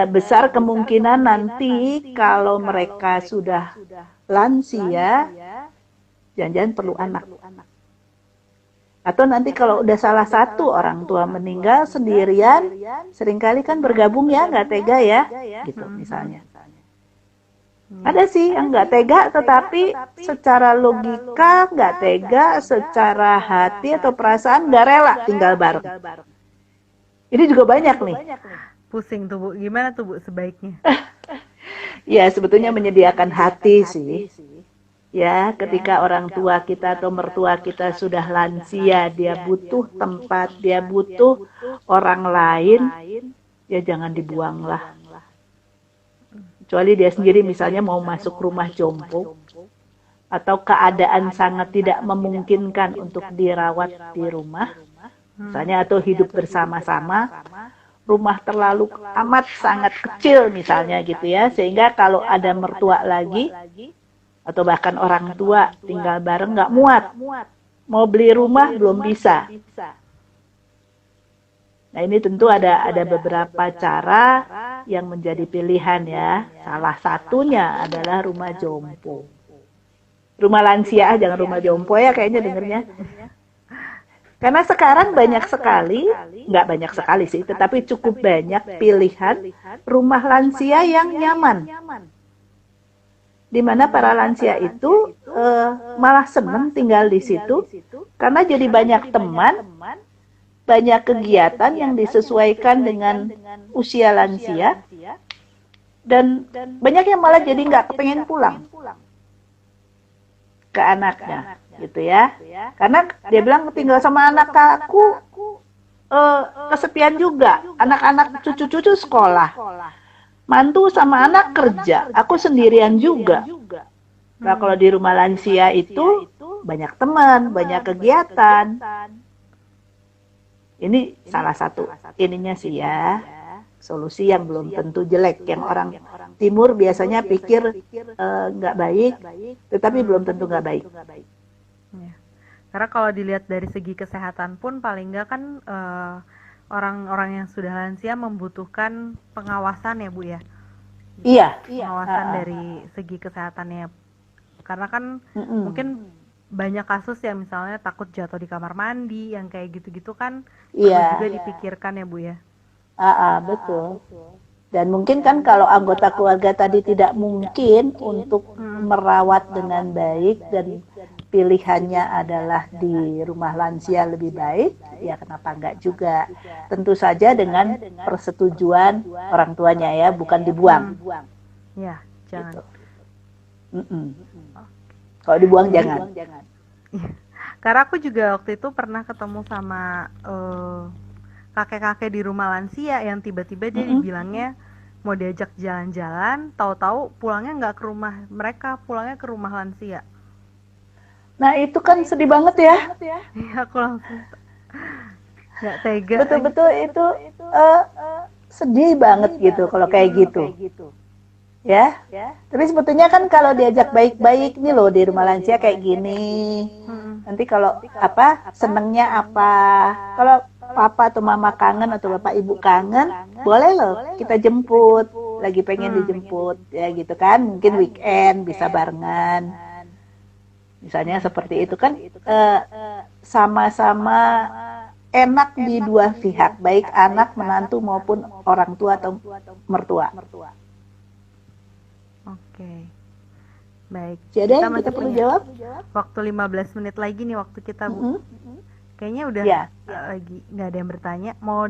besar kemungkinan nanti kalau mereka sudah lansia, jangan-jangan perlu anak. Atau nanti kalau udah salah satu orang tua meninggal sendirian, seringkali kan bergabung ya, nggak tega ya, gitu misalnya. Ada sih yang nggak tega, tetapi secara logika nggak tega, secara hati atau perasaan nggak rela tinggal bareng. Ini juga banyak nih. Pusing tuh Bu, gimana tuh Bu sebaiknya? Ya sebetulnya menyediakan hati sih. Ya ketika orang tua kita atau mertua kita sudah lansia, dia butuh tempat, dia butuh orang lain, ya jangan dibuang lah. Kecuali dia sendiri misalnya mau masuk rumah jompo, atau keadaan sangat tidak memungkinkan untuk dirawat di rumah, misalnya atau hidup bersama-sama, rumah terlalu amat sangat kecil misalnya gitu ya, sehingga kalau ada mertua lagi atau bahkan orang tua tinggal bareng nggak muat, mau beli rumah belum bisa. Nah, ini tentu ada beberapa cara yang menjadi pilihan ya. Salah satunya adalah rumah jompo. Rumah lansia, jangan rumah jompo ya kayaknya dengernya. Karena sekarang banyak sekali, nggak banyak sekali sih, tetapi cukup banyak pilihan rumah lansia yang nyaman. Di mana para lansia itu malah senang tinggal di situ, karena jadi banyak teman, banyak kegiatan yang disesuaikan dengan usia lansia, dan banyak yang malah jadi nggak kepengen pulang ke anaknya, gitu ya. Karena dia bilang tinggal sama anak aku kesepian juga, anak-anak cucu-cucu sekolah, mantu sama anak kerja, aku sendirian juga. Nah, kalau di rumah lansia itu banyak teman, banyak kegiatan. Ini salah satu ininya sih ya, solusi yang belum tentu jelek. Yang orang timur biasanya pikir nggak baik, tetapi belum tentu nggak baik. Ya. Karena kalau dilihat dari segi kesehatan pun paling nggak kan orang-orang yang sudah lansia membutuhkan pengawasan ya Bu ya. Iya. Pengawasan dari segi kesehatannya. Karena kan mungkin banyak kasus ya misalnya takut jatuh di kamar mandi yang kayak gitu-gitu kan perlu juga dipikirkan ya Bu ya. Betul. Dan mungkin kan kalau anggota keluarga tadi tidak mungkin untuk merawat dengan baik dan pilihannya adalah di rumah lansia lebih baik, ya kenapa enggak juga. Tentu saja dengan persetujuan orang tuanya ya, bukan dibuang. Ya, jangan. Gitu. Kalau dibuang jangan. Karena aku juga waktu itu pernah ketemu sama kakek-kakek di rumah lansia yang tiba-tiba dia dibilangnya mau diajak jalan-jalan, tahu-tahu pulangnya nggak ke rumah mereka, pulangnya ke rumah lansia. Nah itu kan sedih banget ya. Iya, aku langsung nggak tega. Betul-betul itu sedih banget gitu kalau kayak gitu. Ya. Tapi sebetulnya kan kalau diajak baik-baik nih loh di rumah lansia kayak gini. Nanti kalau senengnya apa? Kalau papa atau mama kangen atau bapak ibu kangen, boleh loh kita jemput. Lagi pengen dijemput ya gitu kan. Mungkin weekend bisa barengan. Misalnya seperti itu kan sama-sama enak di dua pihak, baik anak, menantu maupun orang tua atau mertua. Oke. Baik. Jadi kita perlu jawab. Waktu 15 menit lagi nih waktu kita Bu. Kayaknya udah lagi nggak ada yang bertanya. Mau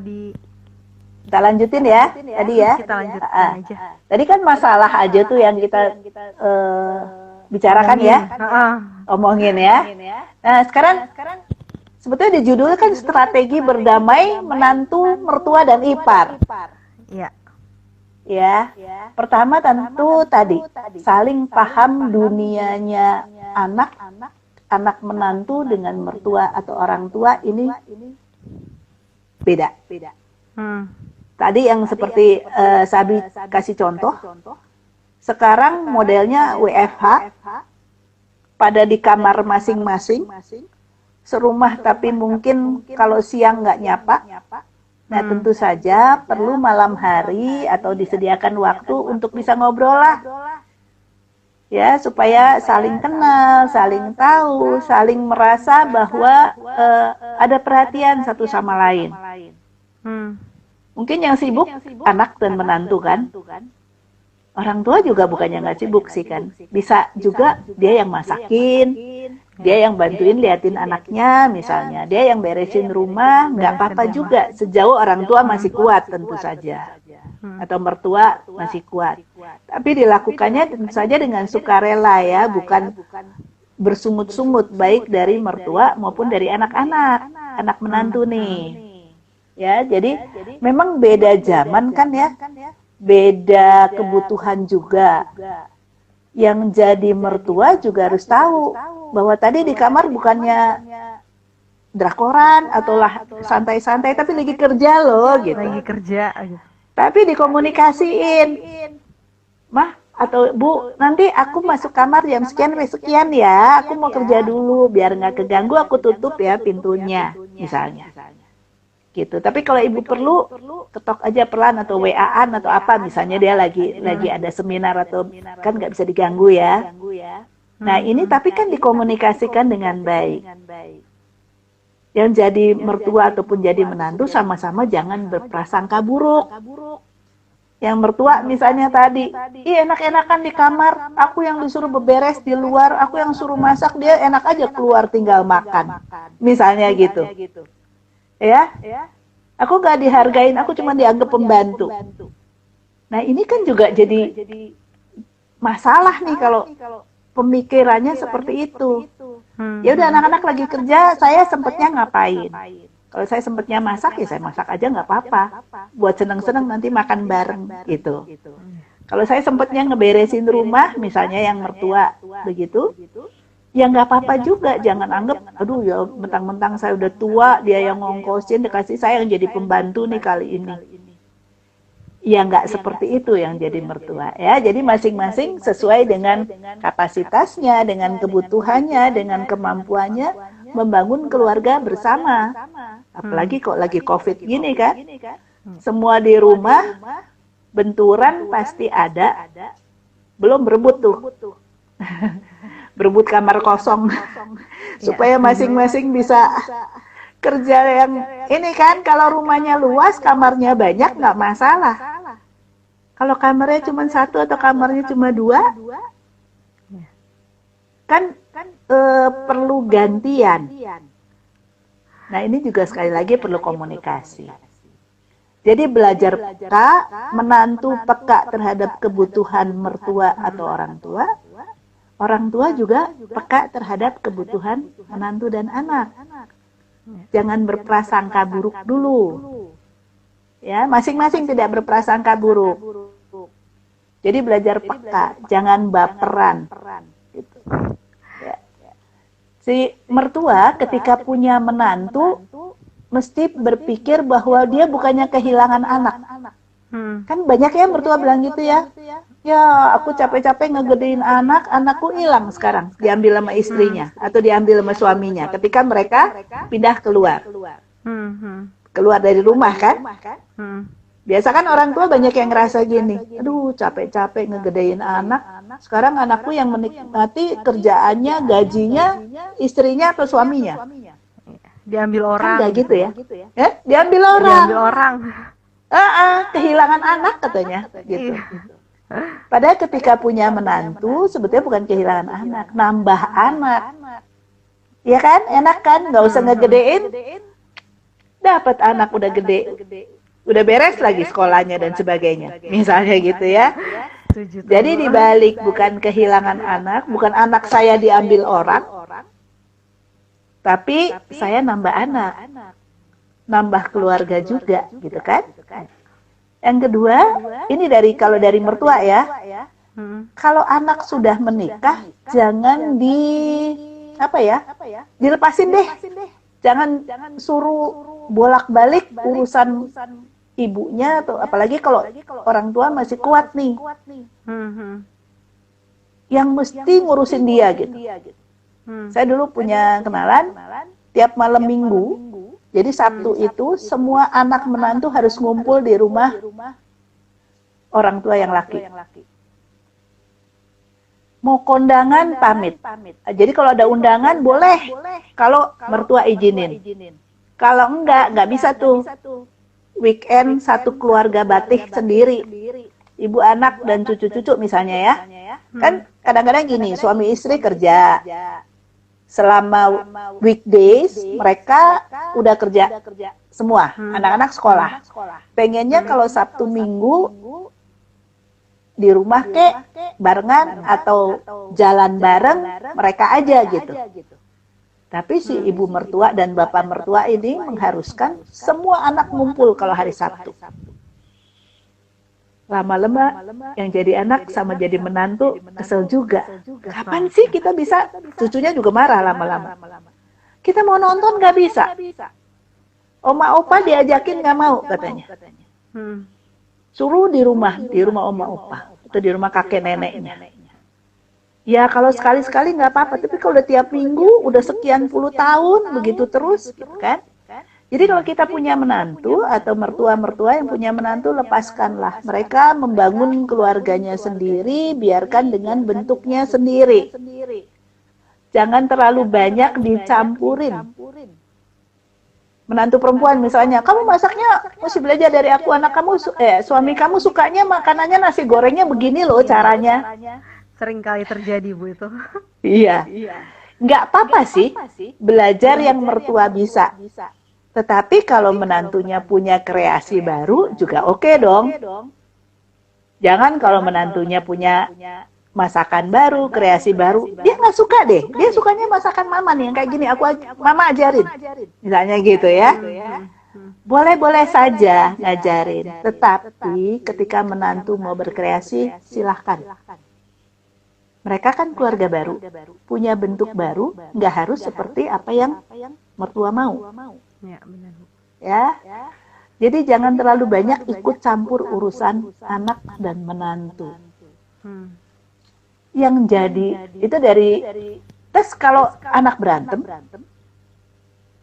kita lanjutin ya tadi ya. Kita lanjutkan aja. Tadi kan masalah aja tuh yang kita bicarakan ya. Omongin ya. Nah, sekarang sebetulnya di judul kan strategi berdamai menantu, mertua dan ipar. Iya. Ya. Pertama tentu tadi saling paham dunianya anak menantu dengan mertua atau orang tua ini beda. Tadi yang seperti Sabi kasih contoh. Sekarang modelnya WFH. Pada di kamar masing-masing, serumah tapi mungkin kalau siang nggak nyapa. Nah tentu saja perlu malam hari atau disediakan waktu untuk bisa ngobrol lah. Ya, supaya saling kenal, saling tahu, saling merasa bahwa ada perhatian satu sama lain. Mungkin yang sibuk anak dan menantu kan. Orang tua juga bukannya nggak sibuk sih kan. Bisa juga dia yang masakin, dia yang bantuin liatin anaknya misalnya. Dia yang beresin rumah, nggak apa-apa juga. Sejauh orang tua masih kuat tentu saja. Atau mertua masih kuat. Tapi dilakukannya tentu saja dengan sukarela ya, bukan bersungut-sungut baik dari mertua maupun dari anak-anak. Anak menantu nih. Ya, jadi memang beda zaman kan ya. Beda kebutuhan juga. Yang jadi mertua juga harus tahu bahwa tadi di kamar bukannya drakoran atau santai-santai, tapi lagi kerja loh gitu. Lagi kerja. Tapi dikomunikasiin, Mah atau Bu, nanti aku masuk kamar jam sekian ya. Aku mau kerja dulu biar nggak keganggu. Aku tutup ya pintunya, misalnya. gitu. Tapi kalau ibu perlu, ketok aja pelan atau WA-an atau apa, misalnya dia lagi ada seminar atau kan nggak bisa diganggu ya. Nah ini tapi kan dikomunikasikan dengan baik. Yang jadi mertua ataupun jadi menantu sama-sama jangan berprasangka buruk. Yang mertua misalnya tadi, enak-enakan di kamar, aku yang disuruh beberes di luar, aku yang suruh masak, dia enak aja keluar tinggal makan. Misalnya gitu. Ya, aku gak dihargain, aku cuma dianggap pembantu. Nah ini kan juga jadi masalah nih kalau pemikirannya seperti itu. Ya udah anak-anak lagi kerja, saya sempatnya ngapain? Kalau saya sempatnya masak, ya saya masak aja nggak apa-apa. Buat seneng-seneng nanti makan bareng gitu. Kalau saya sempatnya ngeberesin rumah, misalnya yang mertua begitu, ya nggak apa-apa juga, jangan anggap, aduh ya mentang-mentang saya udah tua, dia yang ngongkosin, dikasih saya yang jadi pembantu nih kali ini. Ya nggak seperti itu yang jadi mertua ya. Jadi masing-masing sesuai dengan kapasitasnya, dengan kebutuhannya, dengan kemampuannya membangun keluarga bersama. Apalagi kok lagi COVID gini kan, semua di rumah, benturan pasti ada, belum berebut tuh. Berebut kamar kosong supaya masing-masing bisa kerja yang ini kan. Kalau rumahnya luas, kamarnya banyak nggak masalah. Kalau kamarnya cuma satu atau kamarnya cuma dua, kan perlu gantian. Nah ini juga sekali lagi perlu komunikasi. Jadi belajar peka, menantu peka terhadap kebutuhan mertua atau orang tua. Orang tua juga peka terhadap kebutuhan menantu dan anak. Jangan berprasangka buruk dulu. Ya, masing-masing tidak berprasangka buruk. Jadi belajar peka, jangan baperan. Gitu. Ya. Si mertua ketika punya menantu mesti berpikir bahwa dia bukannya kehilangan anak. Kan banyak ya mertua bilang gitu ya. Ya, aku capek-capek ngegedein anak, anakku hilang sekarang. Diambil sama istrinya atau diambil sama suaminya ketika mereka pindah keluar. Keluar dari rumah kan? Biasa kan orang tua banyak yang ngerasa gini, aduh capek-capek ngegedein anak, sekarang anakku yang menikmati kerjaannya, gajinya, istrinya atau suaminya. Diambil orang. Kan gak gitu ya? Diambil orang. Diambil orang. Kehilangan anak katanya gitu. Padahal ketika punya menantu sebetulnya bukan kehilangan anak, nambah anak. Ya kan? Enak kan? Nggak usah ngegedein. Dapat anak udah gede. Udah beres lagi sekolahnya dan sebagainya. Misalnya gitu ya. Jadi dibalik bukan kehilangan anak, bukan anak saya diambil orang, tapi saya nambah anak. Nambah keluarga juga gitu kan? Yang kedua, ini kalau dari mertua ya. Kalau anak sudah menikah, jangan dilepasin deh. Jangan suruh bolak-balik urusan ibunya atau apalagi kalau orang tua masih kuat nih. Yang mesti ngurusin dia gitu. Saya dulu punya kenalan, tiap malam minggu, jadi Sabtu itu semua anak menantu harus ngumpul di rumah orang tua yang laki. Mau kondangan pamit. Jadi kalau ada undangan boleh, kalau mertua izinin. Kalau enggak bisa tuh. Weekend satu keluarga batik sendiri. Ibu anak dan cucu-cucu misalnya ya. Kan kadang-kadang gini, suami istri kerja. Selama weekdays mereka udah kerja semua, anak-anak sekolah. Pengennya kalau Sabtu Minggu di rumah barengan atau jalan bareng mereka aja gitu. Tapi si ibu mertua dan bapak mertua ini mengharuskan semua anak ngumpul kalau hari Sabtu. Lama-lama yang jadi anak sama jadi menantu kesel juga. Kapan sih kita bisa? Cucunya juga marah lama-lama. Kita mau nonton gak bisa. Oma opa diajakin gak mau katanya. Suruh di rumah oma opa atau di rumah kakek neneknya. Ya kalau sekali-sekali gak apa-apa. Tapi kalau udah tiap minggu, udah sekian puluh tahun begitu terus, gitu kan? Jadi kalau kita punya menantu atau mertua-mertua yang punya menantu, lepaskanlah. Mereka membangun keluarganya sendiri, biarkan dengan bentuknya sendiri. Jangan terlalu banyak dicampurin. Menantu perempuan misalnya, kamu masaknya mesti belajar dari aku, anak kamu, suami kamu sukanya makanannya nasi gorengnya begini loh caranya. Sering kali terjadi Bu itu. Iya. Nggak apa-apa sih, belajar yang mertua bisa. Tetapi kalau menantunya punya kreasi baru juga oke dong. Jangan kalau menantunya punya masakan baru, kreasi baru, dia nggak suka deh. Dia sukanya masakan mama nih, yang kayak gini, mama ajarin. Misalnya gitu ya. Boleh-boleh saja ngajarin. Tetapi ketika menantu mau berkreasi, silahkan. Mereka kan keluarga baru, punya bentuk baru, nggak harus seperti apa yang mertua mau. Ya, benar Bu. Ya, jadi jangan terlalu banyak ikut campur urusan anak dan menantu. Yang jadi itu dari tes kalau anak berantem,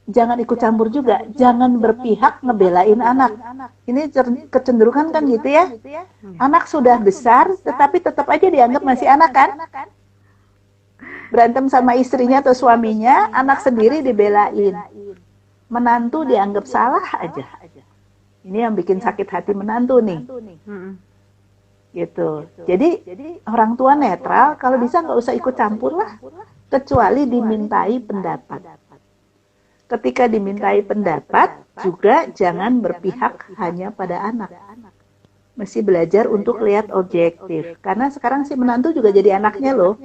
jangan ikut campur juga, jangan berpihak ngebelain anak. Ini kecenderungan kan gitu ya. Anak sudah besar, tetapi tetap aja dianggap masih anak kan. Berantem sama istrinya atau suaminya, anak sendiri dibelain. Menantu dianggap salah aja. Ini yang bikin sakit hati menantu nih. Gitu. Jadi orang tua netral, kalau bisa nggak usah ikut campur lah. Kecuali dimintai pendapat. Ketika dimintai pendapat, juga jangan berpihak hanya pada anak. Mesti belajar untuk lihat objektif. Karena sekarang si menantu juga jadi anaknya loh.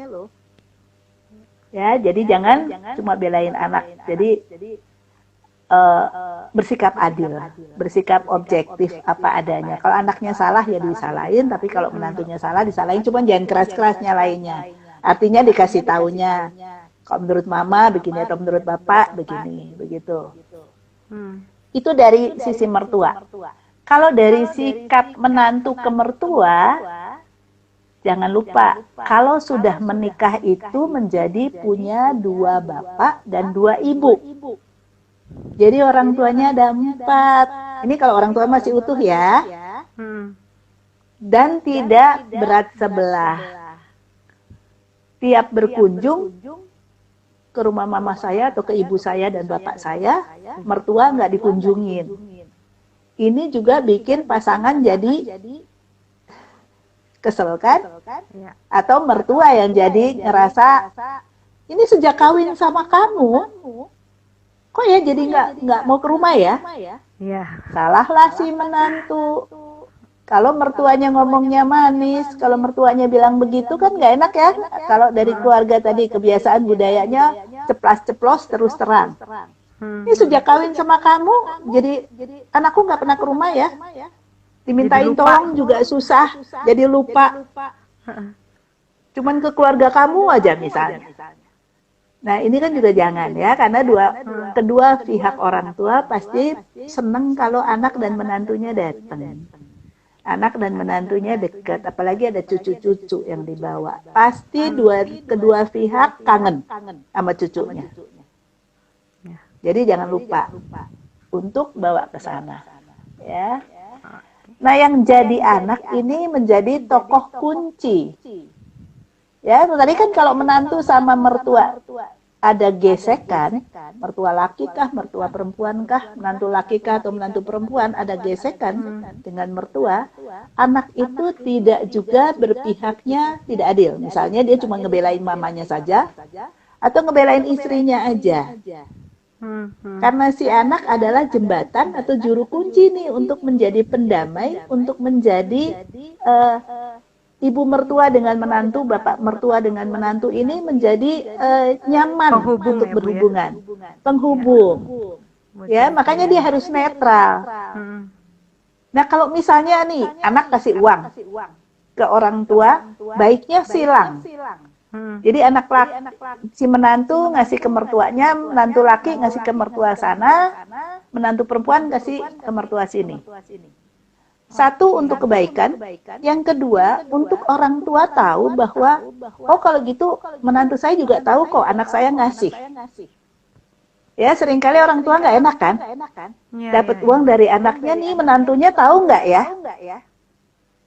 Ya, jadi jangan cuma belain anak. Jadi bersikap adil, bersikap objektif apa adanya. Kalau anaknya salah ya disalahin, tapi kalau menantunya salah disalahin, cuma jangan keras-keras nyalainnya. Artinya dikasih taunya, kalau menurut mama begini atau menurut bapak begini, begitu. Itu dari sisi mertua. Kalau dari sikap menantu ke mertua, jangan lupa kalau sudah menikah itu menjadi punya 2 bapak dan 2 ibu. Jadi orang tuanya ada 4. Ini kalau orang tua masih utuh ya. Dan tidak berat sebelah. Tiap berkunjung ke rumah mama saya atau ke ibu saya dan bapak saya, mertua nggak dikunjungin. Ini juga bikin pasangan jadi kesel kan? Atau mertua yang jadi ngerasa, ini sejak kawin sama kamu, kok ya jadi nggak mau ke rumah ya? Iya. Salahlah si menantu. Kalau mertuanya ngomongnya manis, kalau mertuanya bilang begitu kan nggak enak ya. Kalau dari keluarga tadi kebiasaan budayanya ceplas-ceplos terus terang. Ini sejak kawin sama kamu, jadi anakku nggak pernah ke rumah ya. Dimintain tolong juga susah, jadi lupa. Cuman ke keluarga kamu aja misalnya. Nah ini kan juga jangan ya, karena kedua pihak orang tua pasti seneng kalau anak dan menantunya datang. Anak dan menantunya dekat, apalagi ada cucu-cucu yang dibawa. Pasti kedua pihak kangen sama cucunya. Jadi jangan lupa untuk bawa ke sana. Ya. Nah yang jadi anak ini menjadi tokoh kunci. Ya, tadi kan kalau menantu sama mertua ada gesekan, mertua laki kah, mertua perempuan kah, menantu laki kah atau menantu perempuan, ada gesekan dengan mertua, anak itu tidak juga berpihaknya tidak adil. Misalnya dia cuma ngebelain mamanya saja, atau ngebelain istrinya aja. Karena si anak adalah jembatan atau juru kunci nih untuk menjadi pendamai, untuk menjadi ibu mertua dengan menantu, bapak mertua dengan menantu ini menjadi nyaman untuk berhubungan, penghubung. Ya, makanya dia harus netral. Nah, kalau misalnya nih anak kasih uang ke orang tua, baiknya silang. Jadi anak laki, si menantu ngasih ke mertuanya, menantu laki ngasih ke mertua sana, menantu perempuan kasih ke mertua sini. Satu untuk kebaikan, yang kedua untuk orang tua tahu bahwa oh kalau gitu menantu saya juga tahu kok anak saya ngasih. Ya, seringkali orang tua nggak enak kan? Iya, Dapat iya, uang iya. dari anaknya nih, menantunya tahu nggak ya?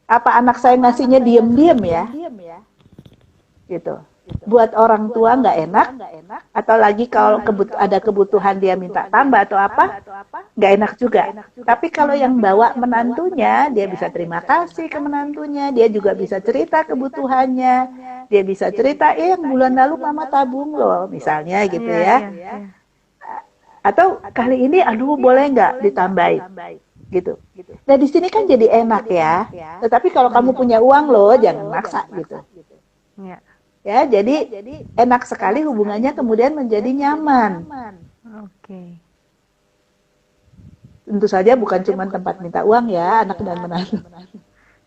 Apa anak saya ngasihnya diem-diem ya? Gitu. Buat orang tua nggak enak, atau lagi kalau ada kebutuhan dia minta tambah atau apa, nggak enak juga. Tapi kalau yang bawa menantunya, dia bisa terima kasih ke menantunya, dia juga bisa cerita kebutuhannya, dia bisa cerita, yang bulan lalu mama tabung loh, misalnya gitu Iya, ya. iya, iya. Atau kali ini, aduh boleh nggak ditambahin, gitu. Nah di sini kan jadi enak ya. Tetapi kalau kamu punya uang loh, jangan maksa gitu. Iya. Ya, jadi enak sekali hubungannya kemudian menjadi nyaman. Oke. Tentu saja bukan cuma tempat minta uang ya, anak dan menantu.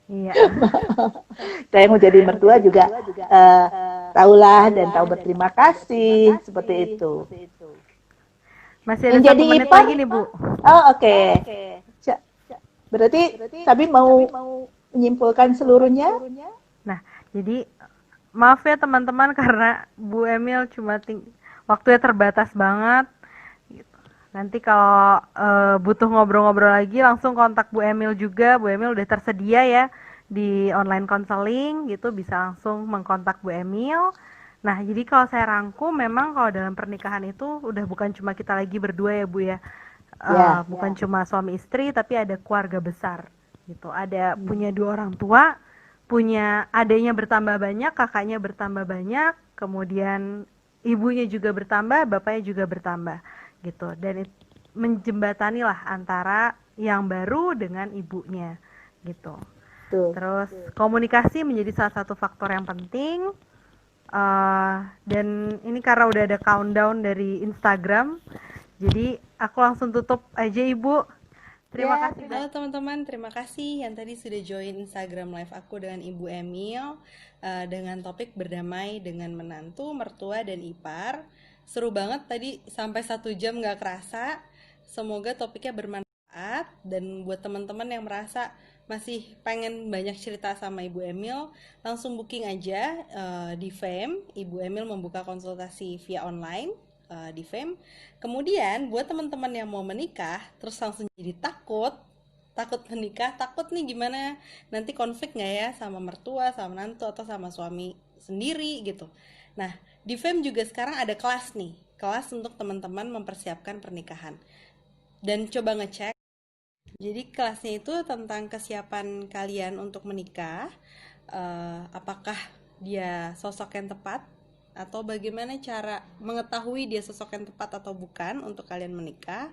Iya. Saya mau jadi mertua juga tahulah dan tahu berterima kasih seperti itu. Masih ada Yang 1 jadi menit ipar? lagi nih, Bu. Oh oke. Berarti Sabi mau menyimpulkan seluruhnya? Nah, jadi maaf ya teman-teman karena Bu Emil cuma waktunya terbatas banget. Gitu. Nanti kalau butuh ngobrol-ngobrol lagi langsung kontak Bu Emil juga. Bu Emil udah tersedia ya di online counseling gitu, bisa langsung mengkontak Bu Emil. Nah, jadi kalau saya rangkum memang kalau dalam pernikahan itu udah bukan cuma kita lagi berdua ya Bu ya. Ya. Bukan cuma suami istri tapi ada keluarga besar gitu. Ada punya 2 orang tua, punya adanya bertambah banyak, kakaknya bertambah banyak, kemudian ibunya juga bertambah, bapaknya juga bertambah gitu. Dan menjembatani lah antara yang baru dengan ibunya gitu. Tuh. Terus komunikasi menjadi salah satu faktor yang penting. Dan ini karena udah ada countdown dari Instagram, jadi aku langsung tutup aja Ibu. Terima kasih. Halo teman-teman, terima kasih yang tadi sudah join Instagram live aku dengan Ibu Emil dengan topik berdamai dengan menantu, mertua, dan ipar. Seru banget tadi sampai 1 jam gak kerasa. Semoga topiknya bermanfaat, dan buat teman-teman yang merasa masih pengen banyak cerita sama Ibu Emil, langsung booking aja di FEM. Ibu Emil membuka konsultasi via online di FEM. Kemudian buat teman-teman yang mau menikah terus langsung jadi takut menikah, takut nih gimana nanti konflik nggak ya sama mertua, sama menantu, atau sama suami sendiri gitu. Nah, di FEM juga sekarang ada kelas nih, kelas untuk teman-teman mempersiapkan pernikahan. Dan coba ngecek, jadi kelasnya itu tentang kesiapan kalian untuk menikah, apakah dia sosok yang tepat, atau bagaimana cara mengetahui dia sosok yang tepat atau bukan untuk kalian menikah.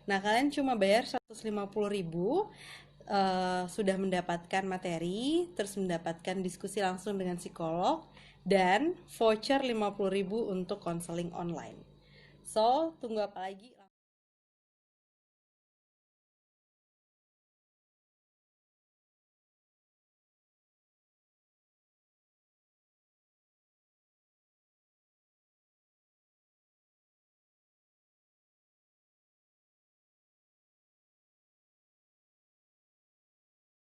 Nah, kalian cuma bayar 150.000, sudah mendapatkan materi, terus mendapatkan diskusi langsung dengan psikolog, dan voucher 50.000 untuk konseling online. So, tunggu apa lagi?